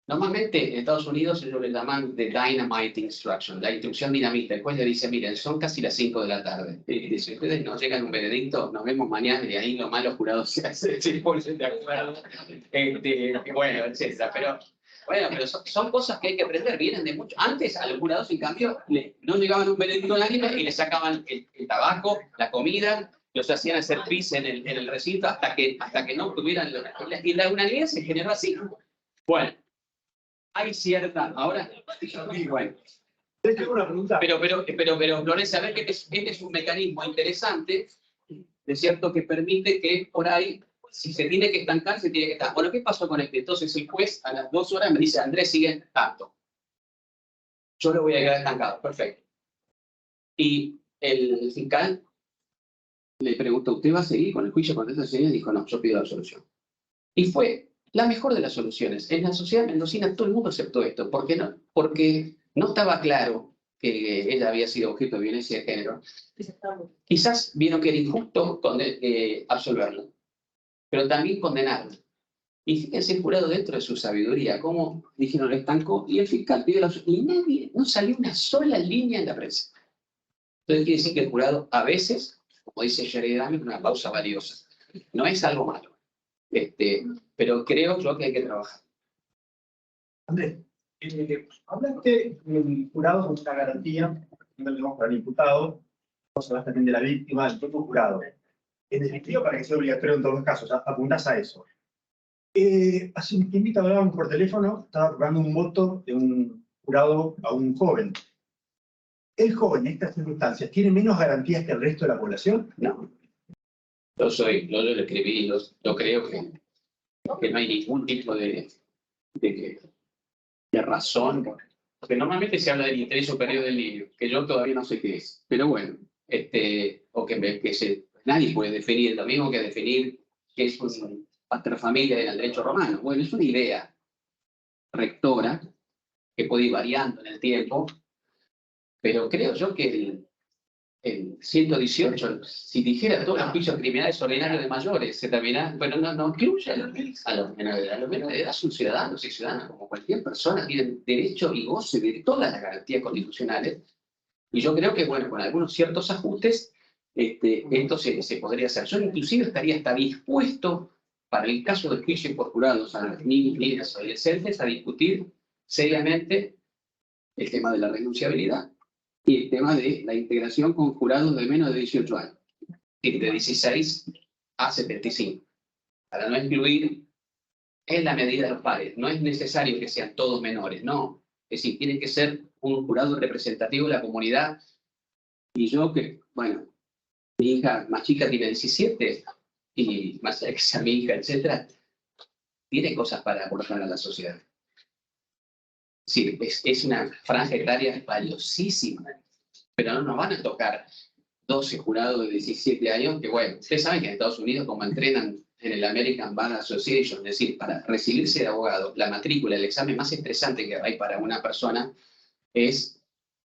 Normalmente en Estados Unidos ellos le llaman the dynamite instruction, la instrucción dinamita. El juez le dice, miren, son casi las 5 de la tarde. Si ustedes nos llegan a un veredicto, nos vemos mañana y ahí los malos jurados se ponen de acuerdo. Bueno, etcétera. Pero son cosas que hay que aprender, vienen de mucho. Antes a los jurados, en cambio, no llegaban a un veredicto unánime y les sacaban el tabaco, la comida, los hacían hacer pis en el recinto hasta que no tuvieran... Y la unanimidad se generó así. Bueno. Hay cierta, ahora, bueno. Tengo una pregunta. Pero, Florencia, a ver que este es un mecanismo interesante, de cierto, que permite que por ahí, si se tiene que estancar, se tiene que estancar. Bueno, ¿qué pasó con este? Entonces el juez a las 2 horas me dice, Andrés, sigue tanto. Yo lo voy a quedar estancado, perfecto. Y el fiscal le preguntó, ¿usted va a seguir con el juicio contra esta señora? Y dijo, no, yo pido la solución. Y fue la mejor de las soluciones. En la sociedad mendocina todo el mundo aceptó esto. ¿Por qué no? Porque no estaba claro que ella había sido objeto de violencia de género. Quizás vieron que era injusto absolverlo, pero también condenarlo. Y fíjense el jurado dentro de su sabiduría, cómo dijeron lo estancó, y el fiscal pidió la solución. Y no salió una sola línea en la prensa. Entonces quiere decir que el jurado a veces, como dice Sheridan, es una pausa valiosa. No es algo malo. Pero creo yo que hay que trabajar. Andrés, hablaste del jurado como una garantía, no lo tenemos para el imputado, vos hablas también de la víctima, del propio jurado. En definitiva, para que sea obligatorio en todos los casos, apuntás a eso. Hace un tiempito hablábamos por teléfono, estaba preparando un voto de un jurado a un joven. ¿El joven en estas circunstancias tiene menos garantías que el resto de la población? No. Yo lo escribí, yo creo que no hay ningún tipo de razón Porque normalmente se habla del interés superior del niño, que yo todavía no sé qué es. Pero bueno, nadie puede definir, lo mismo que definir qué es un paterfamilia en el derecho romano. Bueno, es una idea rectora que puede ir variando en el tiempo, pero creo yo que el 118, si dijera todos los juicios criminales ordinarios de mayores, se termina, pero no incluye a los menores de edad. Los menores de edad son ciudadanos y ciudadanas, como cualquier persona, tienen derecho y goce de todas las garantías constitucionales. Y yo creo que, bueno, con algunos ciertos ajustes, esto se podría hacer. Yo inclusive estaría hasta dispuesto, para el caso de juicio por jurados a niños, niñas, adolescentes, a discutir seriamente el tema de la renunciabilidad y el tema de la integración con jurados de menos de 18 años, de 16 a 75, para no incluir en la medida de los pares. No es necesario que sean todos menores, no. Es decir, tiene que ser un jurado representativo de la comunidad. Y yo que, bueno, mi hija más chica tiene 17, y más allá que sea mi hija, etcétera, tiene cosas para aportar a la sociedad. Sí, es una franja etaria valiosísima, pero no nos van a tocar 12 jurados de 17 años, que bueno, ustedes saben que en Estados Unidos, como entrenan en el American Bar Association, es decir, para recibirse de abogado, la matrícula, el examen más estresante que hay para una persona es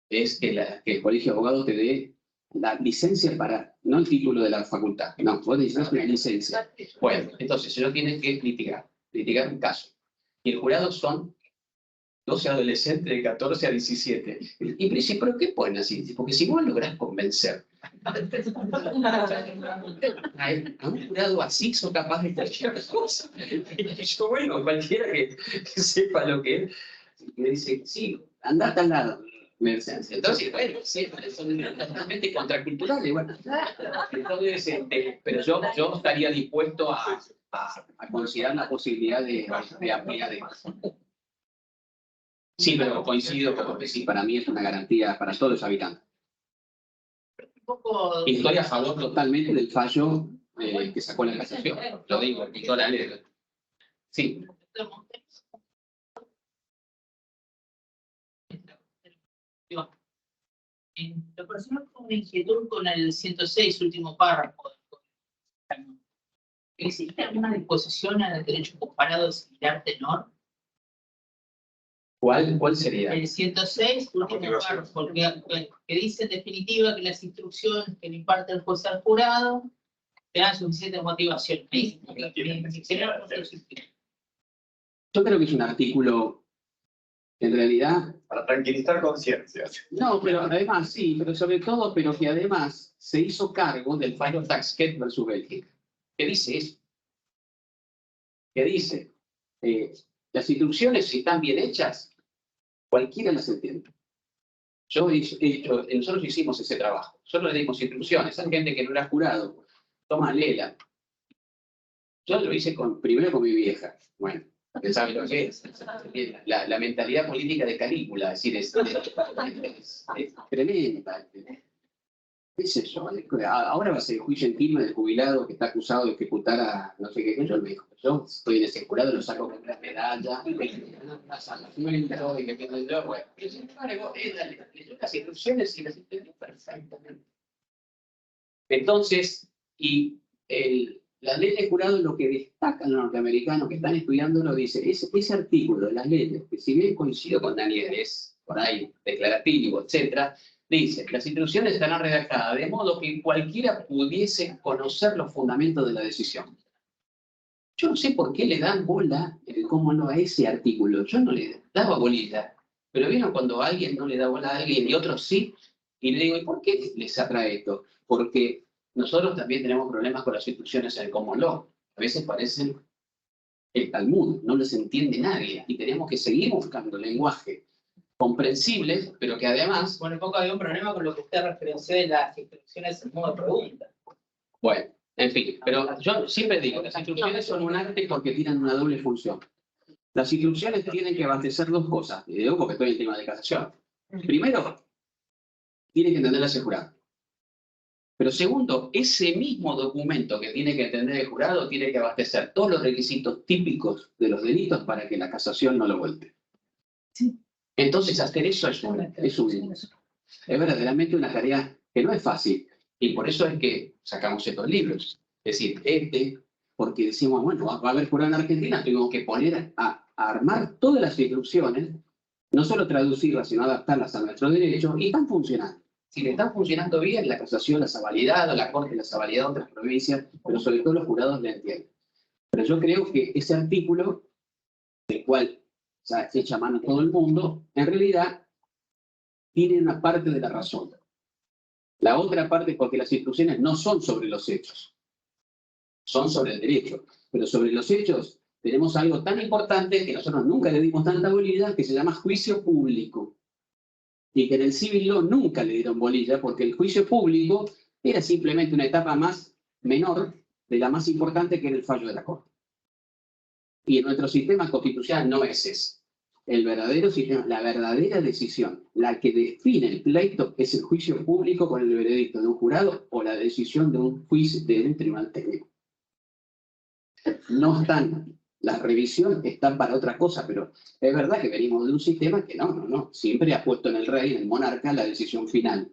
que el colegio de abogados te dé la licencia para, no el título de la facultad, no, vos necesitas una licencia. Bueno, entonces ellos tienen que litigar un caso. Y el jurado son 12 adolescentes de 14 a 17. Y me dice, ¿pero qué ponen así? Porque si vos lográs convencer a un jurado así, son capaces de hacer las cosas. Y yo, bueno, cualquiera que sepa lo que es, me dice, sí, anda a tal lado. Entonces, bueno, sí, son totalmente contraculturales. Bueno, entonces, pero yo estaría dispuesto a considerar la posibilidad de ampliar eso. Sí, pero coincido con que sí, para mí es una garantía para todos los habitantes. Y estoy a favor totalmente del fallo que sacó la casación. Lo digo, sí. En lo personal, tengo una inquietud con el 106, último párrafo. ¿Existe alguna disposición en el derecho comparado similar tenor? ¿Cuál sería? El 106, último párrafo, que dice en definitiva que las instrucciones que le imparte el juez al jurado tengan suficiente motivación. Yo creo que es un artículo, en realidad... Para tranquilizar conciencias. No, pero además, sí, pero sobre todo, pero que además se hizo cargo del fallo Taxket versus Bélgica. ¿Qué dice eso? ¿Qué dice? Las instrucciones, si están bien hechas, cualquiera las entiende. Nosotros hicimos ese trabajo. Nosotros le dimos instrucciones. Hay gente que no era jurado. Toma, léela. Yo lo hice primero con mi vieja. Bueno, ¿usted sabe lo que es? La mentalidad política de Calígula. Es decir, es tremenda. ¿Qué es eso? Ahora va a ser el juicio en firme del jubilado que está acusado de ejecutar a no sé qué. Yo me dijo, yo estoy en ese jurado, lo saco con una medalla, y que pienso yo, bueno. Pero sin embargo, leyó las instrucciones y las entendió perfectamente. Entonces, la ley de jurado, lo que destacan los norteamericanos que están estudiándolo, dice, ese artículo de las leyes, que si bien coincido con Daniel, es por ahí declarativo, etcétera, dice, las instrucciones estarán redactadas de modo que cualquiera pudiese conocer los fundamentos de la decisión. Yo no sé por qué le dan bola, cómo no, a ese artículo. Yo no le daba bolita. Pero vieron cuando alguien no le da bola a alguien y otros sí. Y le digo, ¿y por qué les atrae esto? Porque nosotros también tenemos problemas con las instrucciones en el common law. A veces parecen el Talmud, no les entiende nadie. Y tenemos que seguir buscando lenguaje comprensible, pero que además... Bueno, un poco había un problema con lo que usted referenció de las instrucciones en modo de pregunta. Bueno, en fin, pero yo siempre digo, las instrucciones son un arte porque tienen una doble función. Las instrucciones tienen que abastecer dos cosas, y digo porque estoy en tema de casación. Primero, tiene que entender el jurado. Pero segundo, ese mismo documento que tiene que entender el jurado tiene que abastecer todos los requisitos típicos de los delitos para que la casación no lo vuelque. Sí. Entonces, hacer eso es verdaderamente una tarea que no es fácil. Y por eso es que sacamos estos libros. Es decir, porque decimos, bueno, va a haber jurado en Argentina, tuvimos que poner a armar todas las instrucciones, no solo traducirlas, sino adaptarlas a nuestro derecho, y están funcionando. Si le están funcionando bien, la casación las ha validado, la corte las ha validado en otras provincias, pero sobre todo los jurados la entienden. Pero yo creo que ese artículo, del cual se echa mano todo el mundo, en realidad tiene una parte de la razón. La otra parte es porque las instrucciones no son sobre los hechos, son sobre el derecho. Pero sobre los hechos tenemos algo tan importante que nosotros nunca le dimos tanta bolilla, que se llama juicio público. Y que en el civil law nunca le dieron bolilla, porque el juicio público era simplemente una etapa más menor de la más importante, que era el fallo de la Corte. Y en nuestro sistema constitucional no es ese. El verdadero sistema, la verdadera decisión, la que define el pleito, es el juicio público con el veredicto de un jurado o la decisión de un juicio de un tribunal técnico. No están, la revisión está para otra cosa, pero es verdad que venimos de un sistema que no, siempre ha puesto en el rey, en el monarca, la decisión final.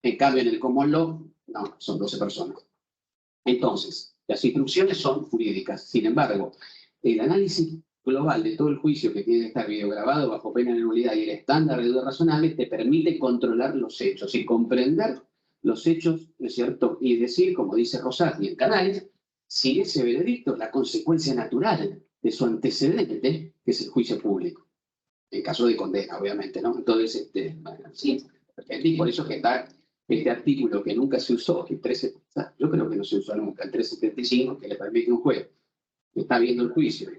En cambio, en el common law, no, son 12 personas. Entonces, las instrucciones son jurídicas. Sin embargo, el análisis global de todo el juicio, que tiene que estar videograbado bajo pena de nulidad, y el estándar de duda razonable te permite controlar los hechos y comprender los hechos, ¿no es cierto? Y decir, como dice Rosati en Canales, si ese veredicto es la consecuencia natural de su antecedente, que es el juicio público. En caso de condena, obviamente, ¿no? Entonces, bueno, sí, y por eso es que está este artículo que nunca se usó, el 13, yo creo que no se usó nunca, el 375, que le permite a un juez que está viendo el juicio,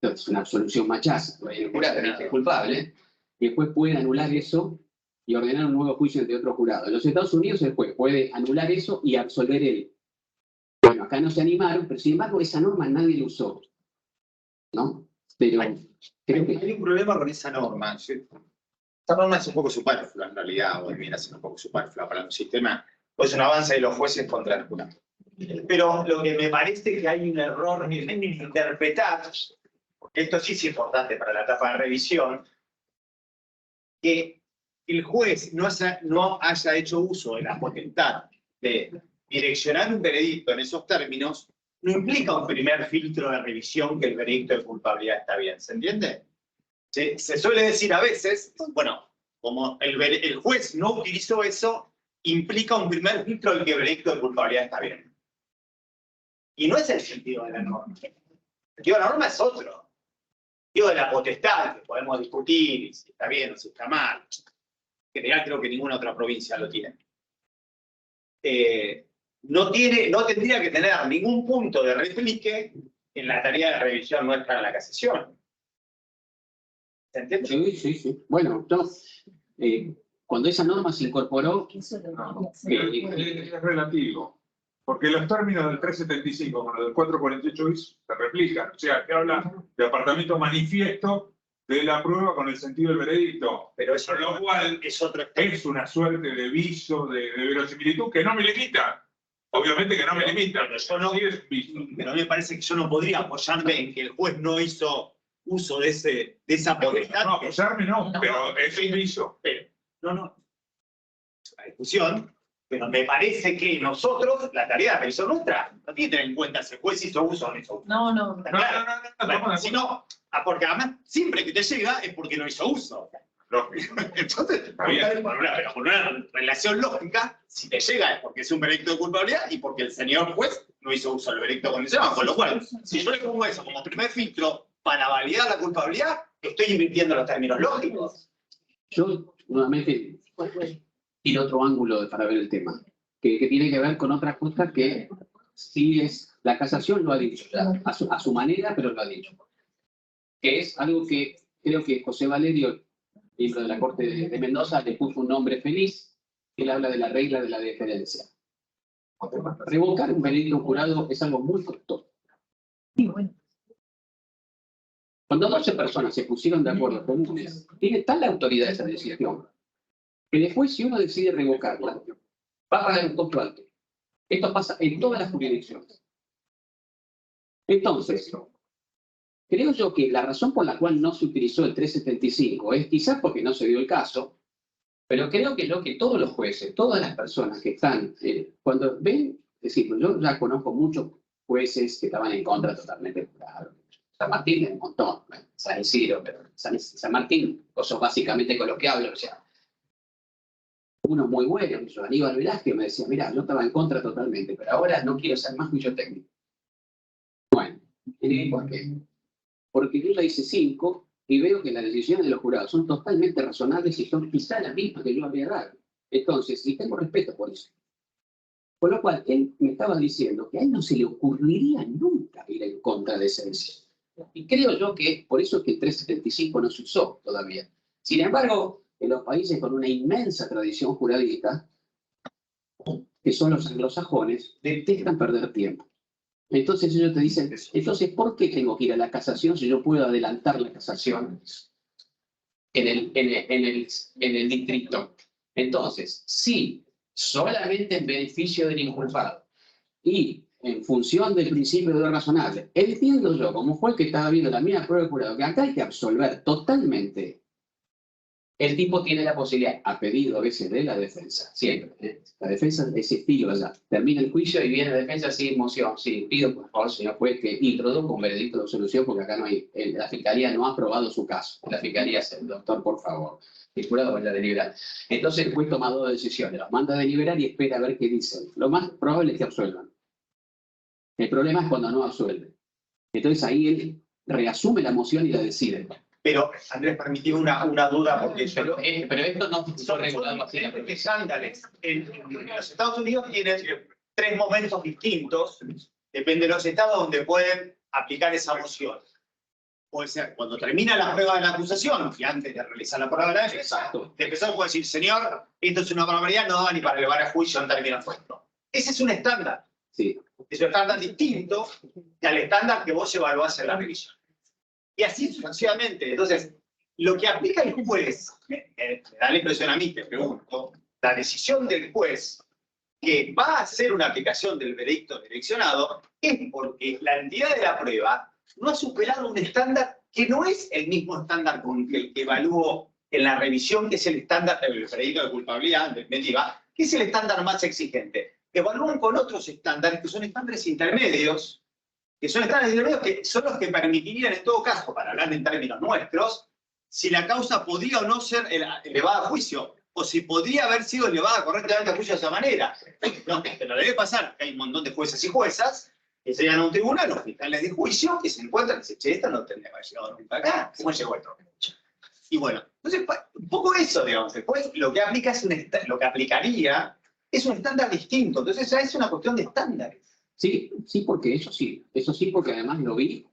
es una absolución machaza, el jurado es culpable, y el juez puede anular eso y ordenar un nuevo juicio ante otro jurado. En los Estados Unidos el juez puede anular eso y absolver él. Bueno, acá no se animaron, pero sin embargo esa norma nadie la usó, ¿no? Pero creo que hay un problema con esa norma. Esta norma es un poco superflua en realidad, o viene a ser un poco superflua para un sistema, pues un avance de los jueces contra el jurado. Pero lo que me parece que hay un error en interpretar, porque esto sí es importante para la etapa de revisión, que el juez no haya hecho uso de la potestad de direccionar un veredicto en esos términos, no implica un primer filtro de revisión que el veredicto de culpabilidad está bien, ¿se entiende? Se suele decir a veces, bueno, como el juez no utilizó eso, implica un primer filtro del que el veredicto de culpabilidad está bien. Y no es el sentido de la norma. El sentido de la norma es otro. El sentido de la potestad, que podemos discutir si está bien o si está mal. En general creo que ninguna otra provincia lo tiene. No tendría que tener ningún punto de replique en la tarea de revisión nuestra en la casación. ¿Se entiende? Sí. Bueno, cuando esa norma se incorporó... Es relativo. Porque los términos del 375 con los del 448 bis se replican. O sea, que habla de apartamiento manifiesto de la prueba con el sentido del veredicto. Pero eso lo cual es una suerte de viso, de verosimilitud, que no me limita. Obviamente que no me limita. Pero yo no, pero a mí me parece que yo no podría apoyarme en que el juez no hizo uso de esa potestad. No, apoyarme no, pero es un viso. No. Es una discusión. Pero me parece que nosotros, la tarea de revisión nuestra, no tiene que tener en cuenta si el juez hizo uso o no hizo uso. No. Bueno, si no, porque además siempre que te llega es porque no hizo uso. Entonces, por una relación lógica, si te llega es porque es un veredicto de culpabilidad y porque el señor juez no hizo uso del veredicto condicionado. Con lo cual, si yo le pongo eso como primer filtro para validar la culpabilidad, estoy invirtiendo los términos lógicos. Yo, nuevamente, tiene otro ángulo para ver el tema, que tiene que ver con otras cosas que sí es, la casación lo ha dicho ya, a su manera, pero lo ha dicho. Que es algo que creo que José Valerio, miembro de la Corte de Mendoza, le puso un nombre feliz, que él habla de la regla de la deferencia. Revocar un veredicto jurado es algo muy costoso. Cuando 12 personas se pusieron de acuerdo comunes, tiene tal la autoridad esa decisión, que después, si uno decide revocarla, va a pagar un costo alto. Esto pasa en todas las jurisdicciones. Entonces, Creo yo que la razón por la cual no se utilizó el 375 es quizás porque no se dio el caso, pero creo que lo que todos los jueces, todas las personas que están, cuando ven, es decir, yo ya conozco muchos jueces que estaban en contra totalmente. Claro. San Martín es un montón, San Isidro, pero San Martín, cosas básicamente con lo que hablo, o sea, uno muy bueno, yo, Aníbal Velázquez, me decía, mira, yo estaba en contra totalmente, pero ahora no quiero ser más juicio técnico. Bueno, ¿y por qué? Porque yo ya hice 5 y veo que las decisiones de los jurados son totalmente razonables y son quizá las mismas que yo habría dado. Entonces, y tengo respeto por eso. Con lo cual, él me estaba diciendo que a él no se le ocurriría nunca ir en contra de esa decisión. Y creo yo que por eso es que el 375 no se usó todavía. Sin embargo, en los países con una inmensa tradición jurídica, que son los anglosajones, detestan perder tiempo. Entonces ellos te dicen, entonces, ¿por qué tengo que ir a la casación si yo puedo adelantar la casación en el distrito? Entonces, si solamente en beneficio del inculpado y en función del principio de lo razonable, entiendo yo, como fue el que estaba viendo la mía prueba de jurado, que acá hay que absolver totalmente. El tipo tiene la posibilidad, a pedido a veces de la defensa, siempre. La defensa es ese estilo allá. Termina el juicio y viene la defensa sin moción. Sí, pido por favor, señor juez, que introduzca un veredicto de absolución porque acá no hay, la fiscalía no ha aprobado su caso. La fiscalía es el doctor, por favor. El jurado va a deliberar. Entonces el juez toma 2 decisiones, los manda a deliberar y espera a ver qué dicen. Lo más probable es que absuelvan. El problema es cuando no absuelven. Entonces ahí él reasume la moción y la decide. Pero, Andrés, permitime una duda, porque pero esto no son regulado así. estándares. En los Estados Unidos tienen 3 momentos distintos, depende de los estados donde pueden aplicar esa moción. Puede ser cuando termina la prueba de la acusación, y antes de realizar la prueba de la defensa, de empezar puede decir, señor, esto es una barbaridad, no da ni para elevar a juicio en términos puestos. Ese es un estándar. Sí. Es un estándar distinto al estándar que vos evaluás en la revisión. Y así sucesivamente. Entonces, lo que aplica el juez, me da la impresión a mí, te pregunto, la decisión del juez que va a hacer una aplicación del veredicto direccionado es porque la entidad de la prueba no ha superado un estándar que no es el mismo estándar con el que evalúo en la revisión, que es el estándar del veredicto de culpabilidad, en definitiva, que es el estándar más exigente. Evalúan con otros estándares que son estándares intermedios, que son los que permitirían en todo caso, para hablar en términos nuestros, si la causa podía o no ser elevada a juicio, o si podría haber sido elevada correctamente a juicio de esa manera. No, pero debe pasar que hay un montón de jueces y juezas que llegan a un tribunal, los fiscales de juicio, que se encuentran y dicen, che, esta no tendría que haber llegado nunca acá, ¿cómo llegó esto? Y bueno, entonces, un poco eso, digamos, después lo que aplica es lo que aplicaría es un estándar distinto, entonces ya es una cuestión de estándares. Sí, porque eso sí, porque además lo vi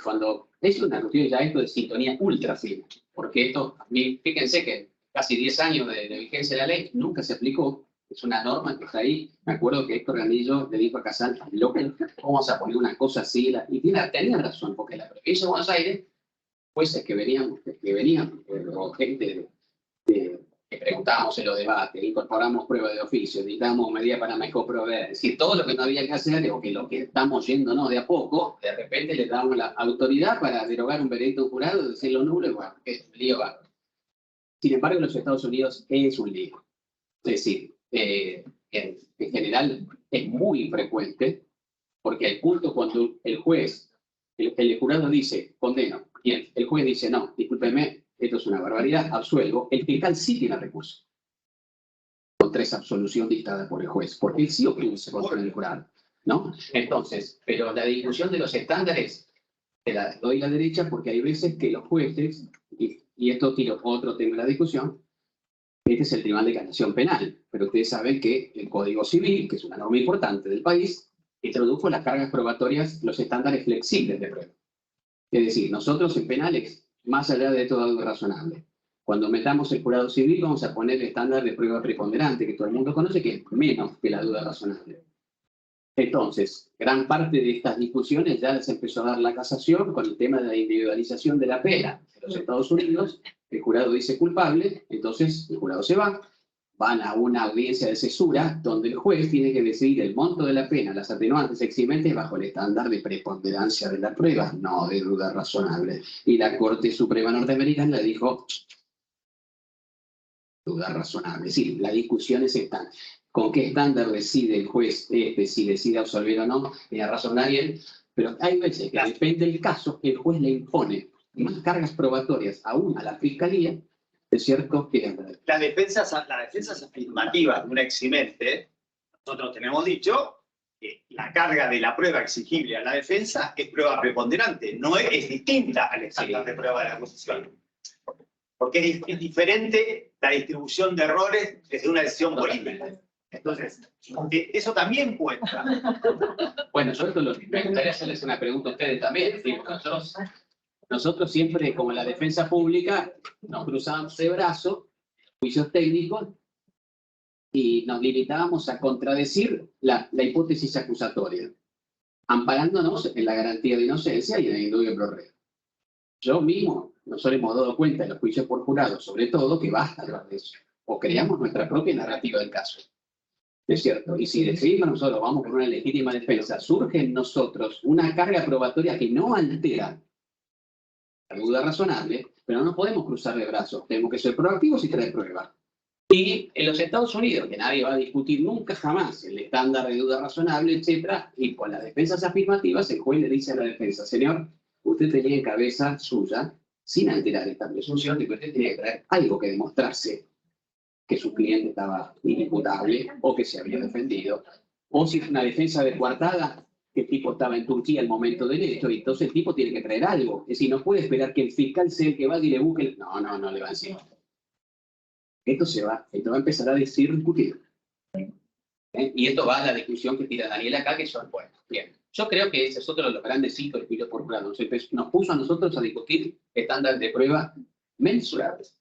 cuando es una cuestión ya esto de sintonía ultra fina, porque esto, fíjense que casi 10 años de vigencia de la ley nunca se aplicó, es una norma que está ahí. Me acuerdo que Héctor Granillo le dijo a Casal, vamos a poner una cosa así, y tenía razón, porque la provincia de Buenos Aires, jueces que venían o gente que preguntábamos en los debates, incorporamos pruebas de oficio, editamos medida para mejor proveer, es decir, todo lo que no había que hacer, o que lo que estamos yéndonos de a poco, de repente le damos la autoridad para derogar un veredicto jurado, decirlo nulo, y bueno, es un lío bárbaro. Sin embargo, en los Estados Unidos es un lío. Es decir, en general es muy frecuente, porque al punto cuando el juez, el jurado dice, condeno, y el juez dice, no, discúlpeme, esto es una barbaridad, absuelvo, el fiscal sí tiene recurso contra esa absolución dictada por el juez, porque él sí obtuvo ese control del jurado, ¿no? Entonces, pero la discusión de los estándares, te la doy la derecha, porque hay veces que los jueces, y esto tiro otro tema de la discusión, este es el Tribunal de Casación Penal, pero ustedes saben que el Código Civil, que es una norma importante del país, introdujo las cargas probatorias, los estándares flexibles de prueba. Es decir, nosotros en penales, más allá de todo algo razonable, cuando metamos el jurado civil vamos a poner el estándar de prueba preponderante, que todo el mundo conoce, que es menos que la duda razonable. Entonces, gran parte de estas discusiones ya les empezó a dar la casación con el tema de la individualización de la pena. En los Estados Unidos, el jurado dice culpable, entonces el jurado se va, van a una audiencia de cesura donde el juez tiene que decidir el monto de la pena, las atenuantes eximentes bajo el estándar de preponderancia de la prueba, no de duda razonable. Y la Corte Suprema norteamericana le dijo duda razonable. Es decir, las discusiones están. ¿Con qué estándar decide el juez si decide absolver o no? Tiene razón Ariel, pero hay veces que depende del caso, el juez le impone más cargas probatorias aún a la fiscalía. Es cierto que las defensas afirmativas de un eximente, nosotros tenemos dicho que la carga de la prueba exigible a la defensa es prueba preponderante, no es distinta al estándar de prueba de la acusación. Porque es diferente la distribución de errores desde una decisión política. Entonces, eso también cuenta. Bueno, yo esto me gustaría hacerles una pregunta a ustedes también. Nosotros siempre, como la defensa pública, nos cruzábamos de brazo, juicios técnicos, y nos limitábamos a contradecir la hipótesis acusatoria, amparándonos en la garantía de inocencia y en el indubio pro reo. Yo mismo, nosotros hemos dado cuenta en los juicios por jurado, sobre todo, que basta hablar de eso, o creamos nuestra propia narrativa del caso. Es cierto, y si decidimos nosotros vamos por una legítima defensa, surge en nosotros una carga probatoria que no altera la duda razonable, pero no podemos cruzar de brazos, tenemos que ser proactivos y traer pruebas. Y en los Estados Unidos, que nadie va a discutir nunca jamás el estándar de duda razonable, etcétera, y con las defensas afirmativas, el juez le dice a la defensa, señor, usted tenía en cabeza suya, sin alterar esta presunción, de que usted tenía que traer algo que demostrarse que su cliente estaba inimputable o que se había defendido, o si es una defensa de coartada, que el tipo estaba en Turquía al momento del hecho, y entonces el tipo tiene que traer algo. Es decir, no puede esperar que el fiscal sea el que vaya y le busque. No le va a decir. Esto va a empezar a discutir. Y esto va a la discusión que tira Daniel acá, que son, bueno, bien. Yo creo que ese es otro de los grandes hitos del juicio por jurado. Nos puso a nosotros a discutir estándares de prueba mensurables.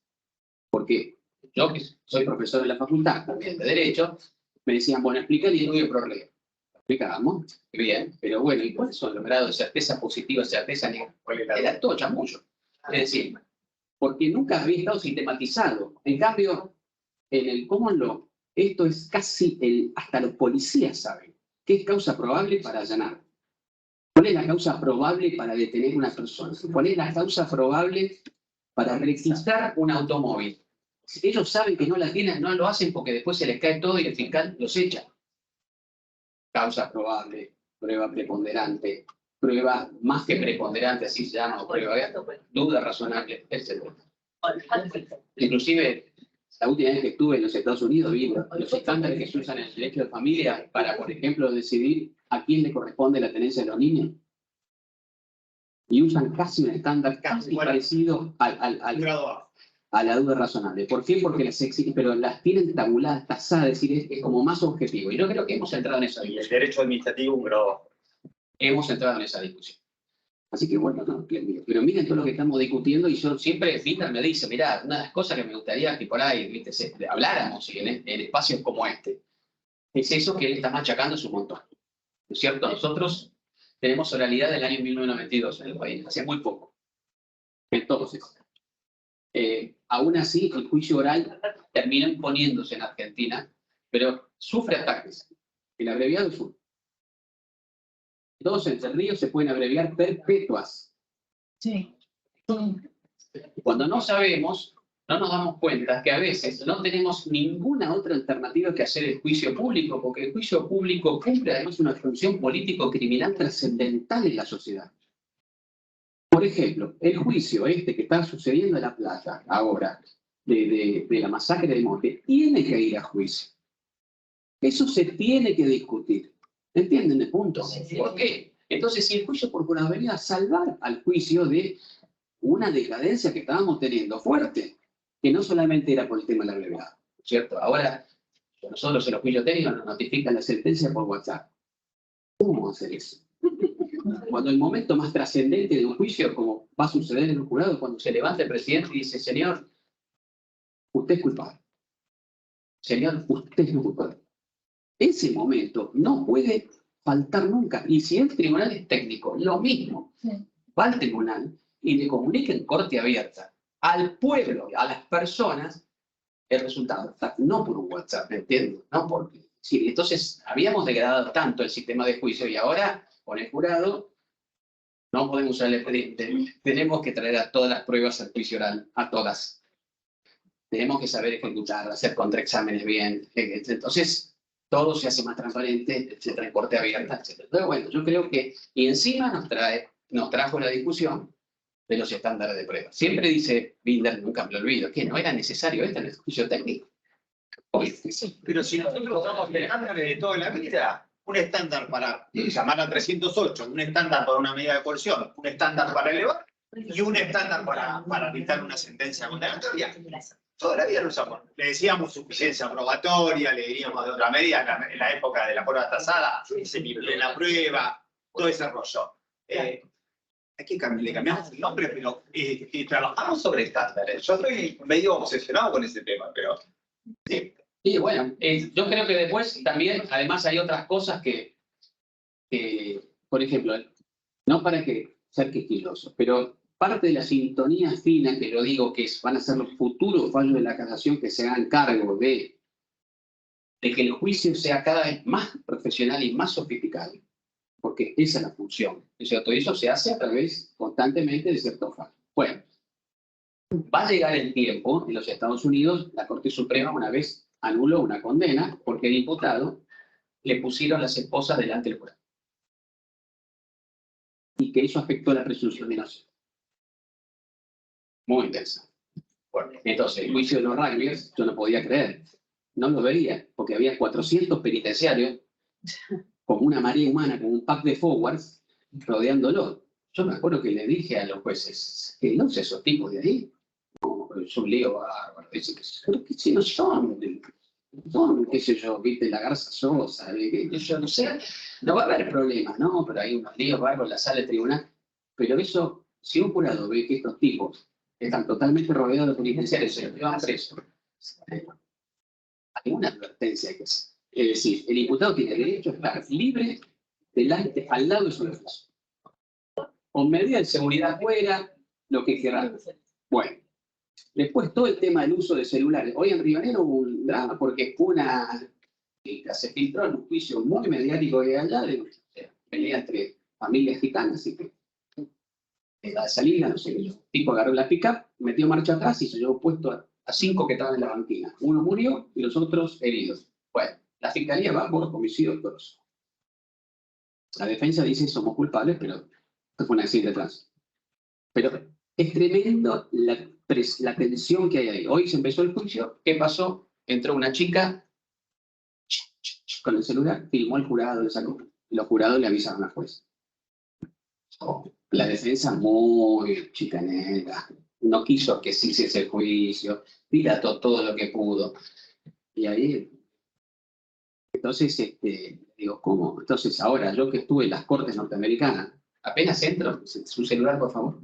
Porque yo, que soy profesor de la facultad, también de Derecho, me decían, bueno, explica el indubio pro reo. Explicábamos, bien, pero bueno, ¿y cuáles son los grados de certeza positiva, certeza negativa? Era todo chamullo. Es decir, porque nunca había estado sistematizado. En cambio, en el common law, esto es casi hasta los policías saben qué es causa probable para allanar. ¿Cuál es la causa probable para detener una persona? ¿Cuál es la causa probable para requisar un automóvil? Ellos saben que no la tienen, no lo hacen porque después se les cae todo y el fiscal los echa. Causa probable, prueba preponderante, prueba más que preponderante, así se llama, prueba duda razonable, etc. Inclusive, la última vez que estuve en los Estados Unidos vi los estándares que se usan en el derecho de familia para, por ejemplo, decidir a quién le corresponde la tenencia de los niños. Y usan casi un estándar casi parecido a la duda razonable. ¿Por qué? Porque pero las tienen tabuladas, tasadas, es decir, es como más objetivo. Y yo creo que hemos entrado en esa discusión. El derecho administrativo, un grado bajo. Hemos entrado en esa discusión. Así que bueno, no, pero miren todo lo que estamos discutiendo y yo siempre, Víctor me dice, mirá, una de las cosas que me gustaría que por ahí, ¿viste? Habláramos en espacios como este, es eso que él está machacando un montón. ¿No es cierto? Nosotros tenemos oralidad del año 1992 en el país, hace muy poco. Entonces, aún así, el juicio oral termina imponiéndose en Argentina, pero sufre ataques. El abreviado sufre. Dos entre ríos se pueden abreviar perpetuas. Sí. Cuando no sabemos, no nos damos cuenta que a veces no tenemos ninguna otra alternativa que hacer el juicio público, porque el juicio público cumple además una función político-criminal trascendental en la sociedad. Por ejemplo, el juicio que está sucediendo en La Plata ahora, de la masacre de Monte, tiene que ir a juicio. Eso se tiene que discutir. ¿Entienden el punto? ¿Por qué? Entonces, si el juicio por jurado venía a salvar al juicio de una decadencia que estábamos teniendo fuerte, que no solamente era por el tema de la abreviado, ¿cierto? Ahora, nosotros en los juicios técnicos nos notifican la sentencia por WhatsApp. ¿Cómo vamos a hacer eso? Cuando el momento más trascendente de un juicio, como va a suceder en un jurado, cuando se levanta el presidente y dice, señor, usted es culpable. Señor, usted es no culpable. Ese momento no puede faltar nunca. Y si el tribunal es técnico, lo mismo. Va al tribunal y le comunica en corte abierta al pueblo, a las personas, el resultado, no por un WhatsApp, ¿me entiendo? No porque, sí, entonces habíamos degradado tanto el sistema de juicio y ahora con el jurado no podemos usar el expediente, tenemos que traer a todas las pruebas al juicio oral, a todas. Tenemos que saber ejecutar, hacer contraexámenes bien, entonces todo se hace más transparente, etcétera, en corte abierta, etcétera. Pero bueno, yo creo que, y encima nos trajo la discusión de los estándares de prueba. Siempre dice Binder, nunca me lo olvido, que no era necesario esto en el juicio técnico. Sí. Pero si nosotros usamos estándares de toda la vida, un estándar para llamar a 308, un estándar para una medida de coerción, un estándar para elevar y un estándar para dictar una sentencia condenatoria. Toda la vida lo usamos. Le decíamos suficiencia probatoria, le diríamos de otra medida, en la época de la prueba tasada, semiplena prueba, todo ese rollo. Aquí le cambiamos el nombre, pero trabajamos sobre estándares. Yo estoy medio obsesionado con ese tema, pero sí. Y bueno, yo creo que después también, además hay otras cosas que por ejemplo, no para que ser quisquilloso, pero parte de la sintonía fina, que yo digo que van a ser los futuros fallos de la casación que se hagan cargo de que el juicio sea cada vez más profesional y más sofisticado, porque esa es la función, ¿no es cierto? Y eso se hace a través constantemente de ciertos fallos. Bueno, va a llegar el tiempo, en los Estados Unidos, la Corte Suprema una vez anuló una condena porque el imputado le pusieron las esposas delante del jurado. Y que eso afectó la presunción de inocencia. Muy intensa. Bueno, entonces, el juicio de los rugbyers, yo no podía creer. No lo veía, porque había 400 penitenciarios, como una marea humana, como un pack de forwards, rodeándolo. Yo me acuerdo que le dije a los jueces, que no sé esos tipos de ahí. No, es un lío bárbaro. Dice que si no son, qué sé yo, viste, la garza sosa, yo no sé, no va a haber problemas, ¿no? Pero hay unos líos bárbaros en la sala de tribunal. Pero eso, si un jurado ve que estos tipos están totalmente rodeados de penitenciarios y se los llevan presos, hay una advertencia que hacer. Es decir, el imputado tiene derecho a estar libre delante, al lado de su defensor. Con medidas de seguridad fuera, lo que quieran. Bueno, después todo el tema del uso de celulares. Hoy en Rivanero hubo un drama porque se filtró en un juicio muy mediático de allá, de pelea entre familias gitanas y que la salida, no sé, el tipo agarró la pick-up, metió marcha atrás y se llevó puesto a 5 que estaban en la banquina. Uno murió y los otros heridos. Bueno, la fiscalía va por homicidio doloso. La defensa dice somos culpables, pero esto fue un accidente de tránsito. Pero es tremendo la tensión que hay ahí. Hoy se empezó el juicio. ¿Qué pasó? Entró una chica con el celular, filmó al jurado, le sacó. Y los jurados le avisaron al juez. La defensa muy chicanera. No quiso que se hiciese el juicio. Dilató todo lo que pudo. Y ahí... Entonces, digo, ¿cómo? Entonces, ahora, yo que estuve en las cortes norteamericanas, apenas entro, su celular, por favor.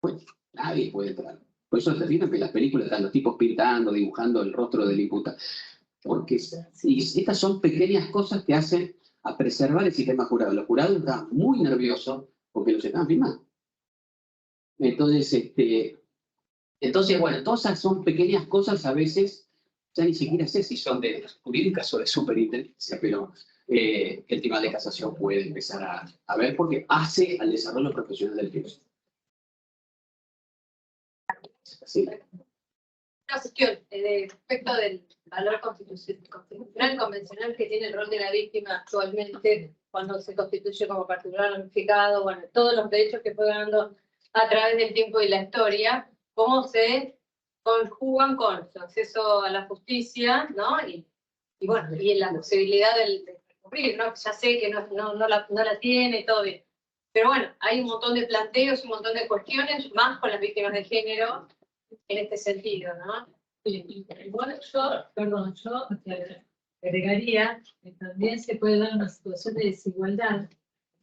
Pues nadie puede entrar. Por eso te digo que en las películas están los tipos pintando, dibujando el rostro del imputado. Porque estas son pequeñas cosas que hacen a preservar el sistema jurado. Los jurados están muy nerviosos porque los están filmando. Entonces, bueno, todas esas son pequeñas cosas a veces. Ya ni siquiera sé si son de jurídicas o de superintendencia, pero el Tribunal de Casación puede empezar a ver porque hace al desarrollo profesional del derecho. Sí. Una cuestión respecto del valor constitucional convencional que tiene el rol de la víctima actualmente cuando se constituye como particular ramificado, bueno, todos los derechos que fue ganando a través del tiempo y la historia, cómo se conjugan con su acceso a la justicia, ¿no? Y bueno, y la posibilidad de recurrir, ¿no? Ya sé que no la tiene y todo bien. Pero bueno, hay un montón de planteos, un montón de cuestiones, más con las víctimas de género en este sentido, ¿no? Bueno, yo agregaría que también se puede dar una situación de desigualdad,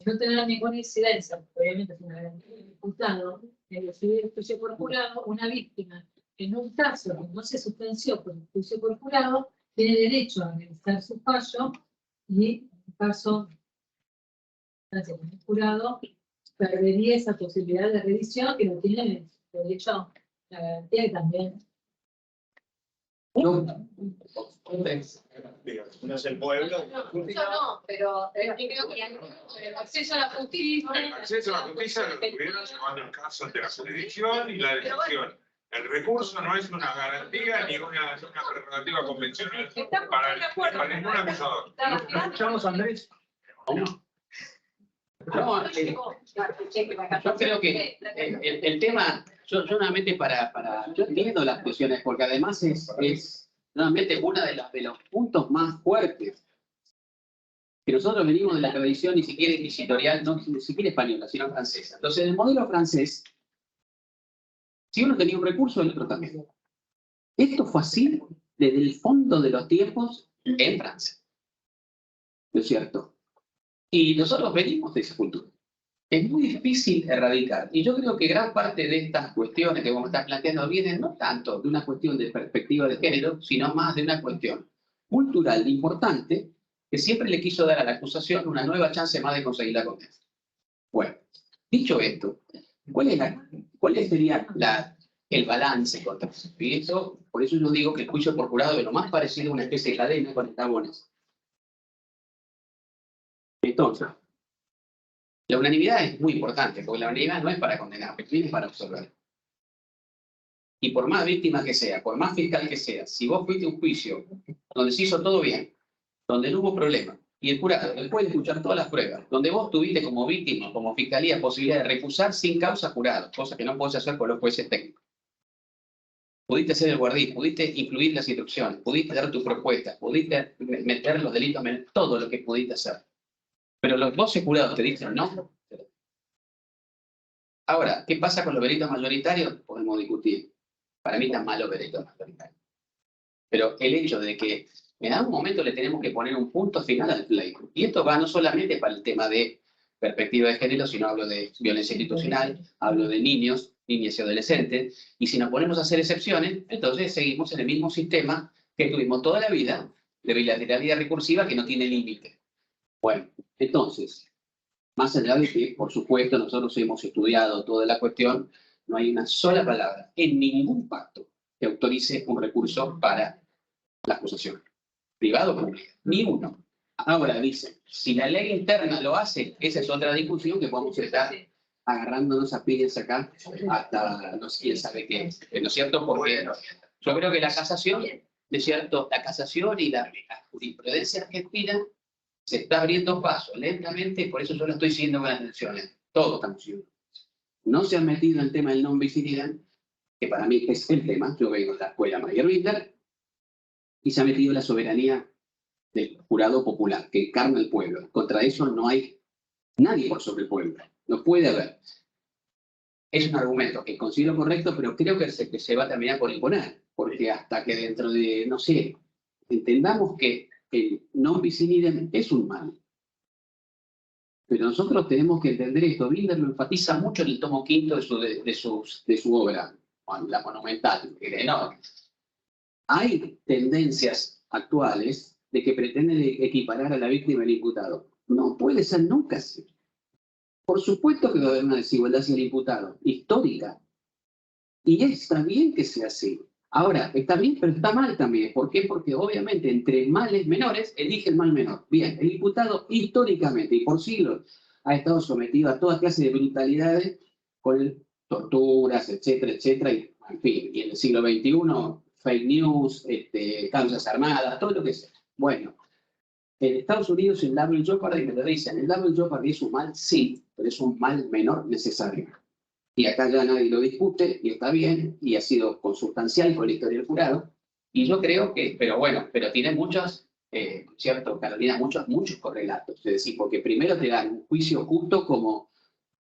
no tener ninguna incidencia, obviamente es una garantía del imputado, en recibir el juicio por jurado, una víctima, en un caso que no se sustanció por el juicio por jurado, tiene derecho a realizar su fallo y en un caso con el jurado perdería esa posibilidad de revisión que no tiene derecho la garantía y también. No. No es el pueblo. Yo no, pero creo que el acceso a la justicia. El acceso a la justicia lo tuvieron llevando el caso ante la jurisdicción y la decisión. El recurso no es una garantía ni una prerrogativa convencional para ningún acusador. Escuchamos a Andrés. No, yo creo que el tema, yo nuevamente yo entiendo las cuestiones, porque además es nuevamente uno de los puntos más fuertes. Que nosotros venimos de la tradición ni siquiera inquisitorial, no ni siquiera española, sino francesa. Entonces, en el modelo francés, si uno tenía un recurso, el otro también. Esto fue así desde el fondo de los tiempos en Francia. ¿No es cierto? Y nosotros venimos de esa cultura. Es muy difícil erradicar. Y yo creo que gran parte de estas cuestiones que vamos a estar planteando vienen no tanto de una cuestión de perspectiva de género, sino más de una cuestión cultural importante que siempre le quiso dar a la acusación una nueva chance más de conseguir la condena. Bueno, dicho esto, ¿cuál sería el balance contra eso? Y eso, por eso yo digo que el juicio por jurado es lo más parecido a una especie de cadena con eslabones. Entonces, la unanimidad es muy importante, porque la unanimidad no es para condenar, es para absolver. Y por más víctima que sea, por más fiscal que sea, si vos fuiste a un juicio donde se hizo todo bien, donde no hubo problema, y el jurado, después de escuchar todas las pruebas, donde vos tuviste como víctima, como fiscalía, posibilidad de recusar sin causa jurado, cosa que no podés hacer con los jueces técnicos. Pudiste ser el guardián, pudiste incluir las instrucciones, pudiste dar tus propuestas, pudiste meter los delitos, todo lo que pudiste hacer. Pero los 12 jurados te dicen no. Ahora, ¿qué pasa con los delitos mayoritarios? Podemos discutir. Para mí están malos los delitos mayoritarios. Pero el hecho de que en algún momento le tenemos que poner un punto final al pleito. Y esto va no solamente para el tema de perspectiva de género, sino hablo de violencia institucional, hablo de niños, niñas y adolescentes. Y si nos ponemos a hacer excepciones, entonces seguimos en el mismo sistema que tuvimos toda la vida de bilateralidad recursiva que no tiene límite. Bueno, entonces, más allá de que, por supuesto, nosotros hemos estudiado toda la cuestión, no hay una sola palabra en ningún pacto que autorice un recurso para la acusación, privado o público, ni uno. Ahora dicen, si la ley interna lo hace, esa es otra discusión que podemos estar agarrándonos a piñas acá hasta no sé quién sabe qué, ¿no es cierto? Porque yo creo que la casación, ¿no es cierto? La casación y la jurisprudencia argentina se está abriendo paso lentamente, por eso yo lo estoy siguiendo con atención. Todos estamos siguiendo. No se han metido en el tema del non bis in idem, que para mí es el tema. Yo vengo de la escuela Mayer Winter, y se ha metido la soberanía del jurado popular, que encarna el pueblo. Contra eso no hay nadie por sobre el pueblo. No puede haber. Es un argumento que considero correcto, pero creo que se va a terminar por imponer, porque hasta que dentro de, no sé, entendamos que el non bis in idem es un mal. Pero nosotros tenemos que entender esto. Binder lo enfatiza mucho en el tomo quinto de su obra, la monumental, que es enorme. Hay tendencias actuales de que pretenden equiparar a la víctima y al imputado. No puede ser nunca así. Por supuesto que va a haber una desigualdad hacia el imputado, histórica. Y está bien que sea así. Ahora, está bien, pero está mal también. ¿Por qué? Porque obviamente entre males menores elige el mal menor. Bien, el imputado históricamente y por siglos ha estado sometido a toda clase de brutalidades con torturas, etcétera, etcétera. Y, en fin, y en el siglo XXI, fake news, causas armadas, todo lo que sea. Bueno, en Estados Unidos el double jeopardy, me lo dicen, el double jeopardy es un mal, sí, pero es un mal menor necesario. Y acá ya nadie lo discute, y está bien, y ha sido consustancial con la historia del jurado. Y yo creo que, pero bueno, pero tiene muchos, ¿cierto, Carolina? Muchos correlatos. Es decir, porque primero te dan un juicio justo como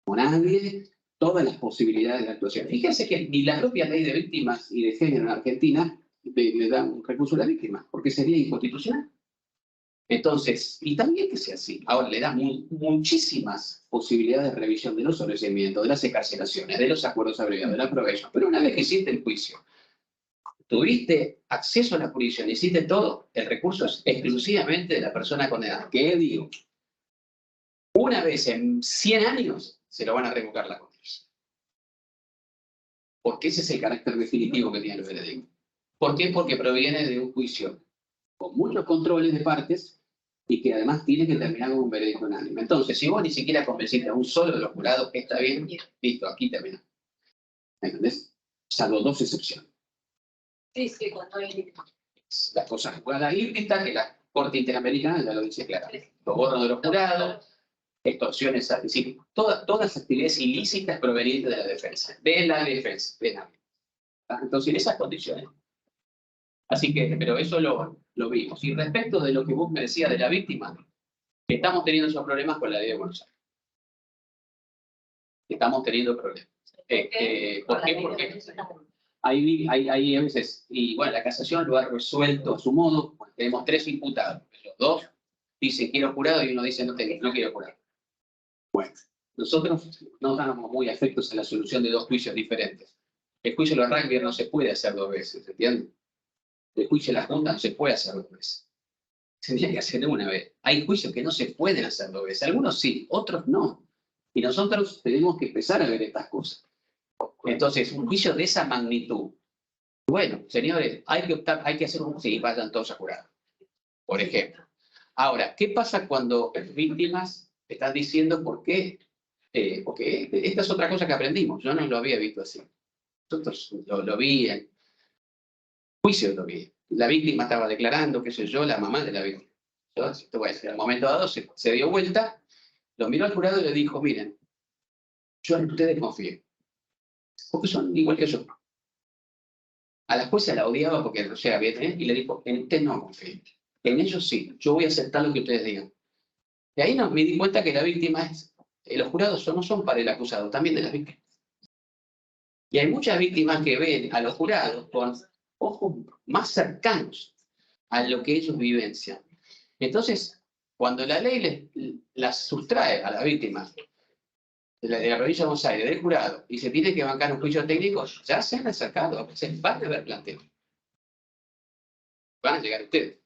nadie, todas las posibilidades de actuación. Fíjense que ni la propia ley de víctimas y de género en Argentina le da un recurso a la víctima, porque sería inconstitucional. Entonces, y también que sea así. Ahora le da muchísimas posibilidades de revisión de los sobreseimientos, de las excarcelaciones, de los acuerdos abreviados, de la probation. Pero una vez que hiciste el juicio, tuviste acceso a la jurisdicción, hiciste todo, el recurso es exclusivamente de la persona condenada. ¿Qué digo? Una vez en 100 años se lo van a revocar la condena. Porque ese es el carácter definitivo que tiene el veredicto. ¿Por qué? Porque proviene de un juicio con muchos controles de partes y que además tiene que terminar con un veredicto unánime. Entonces, si vos ni siquiera convenciste a un solo de los jurados que está bien, listo, aquí termina. ¿Entendés? Salvo dos excepciones. Sí, cuando hay... Las cosas juradas ilícitas, que la Corte Interamericana ya lo dice claramente. Soborno de los jurados, extorsiones, es decir, todas las actividades ilícitas provenientes de la defensa penal. Entonces, en esas condiciones. Así que, pero eso lo vimos. Y respecto de lo que vos me decías de la víctima, estamos teniendo esos problemas con la ley de Buenos Aires. Estamos teniendo problemas. ¿Por qué? Porque hay a veces, y bueno, la casación lo ha resuelto a su modo. Tenemos 3 imputados. Los 2 dicen quiero jurado y uno dice no quiero jurado. Bueno, nosotros no estamos muy afectos a la solución de 2 juicios diferentes. El juicio de los Rugby no se puede hacer 2 veces, ¿entienden? El juicio de la Junta no se puede hacer 2 veces. Se tiene que hacer una vez. Hay juicios que no se pueden hacer 2 veces. Algunos sí, otros no. Y nosotros tenemos que empezar a ver estas cosas. Entonces, un juicio de esa magnitud. Bueno, señores, hay que optar, hay que hacer un... Sí, vayan todos a jurar. Por ejemplo. Ahora, ¿qué pasa cuando víctimas están diciendo por qué? Porque esta es otra cosa que aprendimos. Yo no lo había visto así. Nosotros lo vi en juicio, lo vi. La víctima estaba declarando, qué sé yo, la mamá de la víctima. Entonces, bueno, en el momento dado se dio vuelta, lo miró al jurado y le dijo, miren, yo en ustedes confío. Porque son igual que yo. A la jueza la odiaba porque no llega bien, y le dijo, en usted no confío. En ellos sí, yo voy a aceptar lo que ustedes digan. Y ahí me di cuenta que la víctima es, los jurados no son para el acusado, también de las víctimas. Y hay muchas víctimas que ven a los jurados con ojos más cercanos a lo que ellos vivencian. Entonces, cuando la ley las sustrae a las víctimas de la provincia de Buenos Aires, del jurado, y se tiene que bancar un juicio técnico, ya se han acercado, se van a haber planteos. Van a llegar ustedes.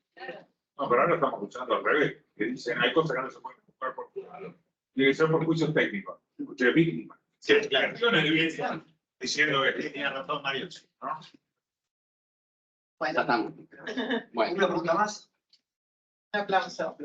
No, pero ahora estamos escuchando al revés, que dicen hay cosas que no se pueden juzgar por jurado. Tiene que ser por juicios técnicos. Usted víctima. Sí, claro. Yo no evidencia diciendo que tenía razón Mario, ¿no? Ya estamos. Bueno. Una pregunta más. Un aplauso.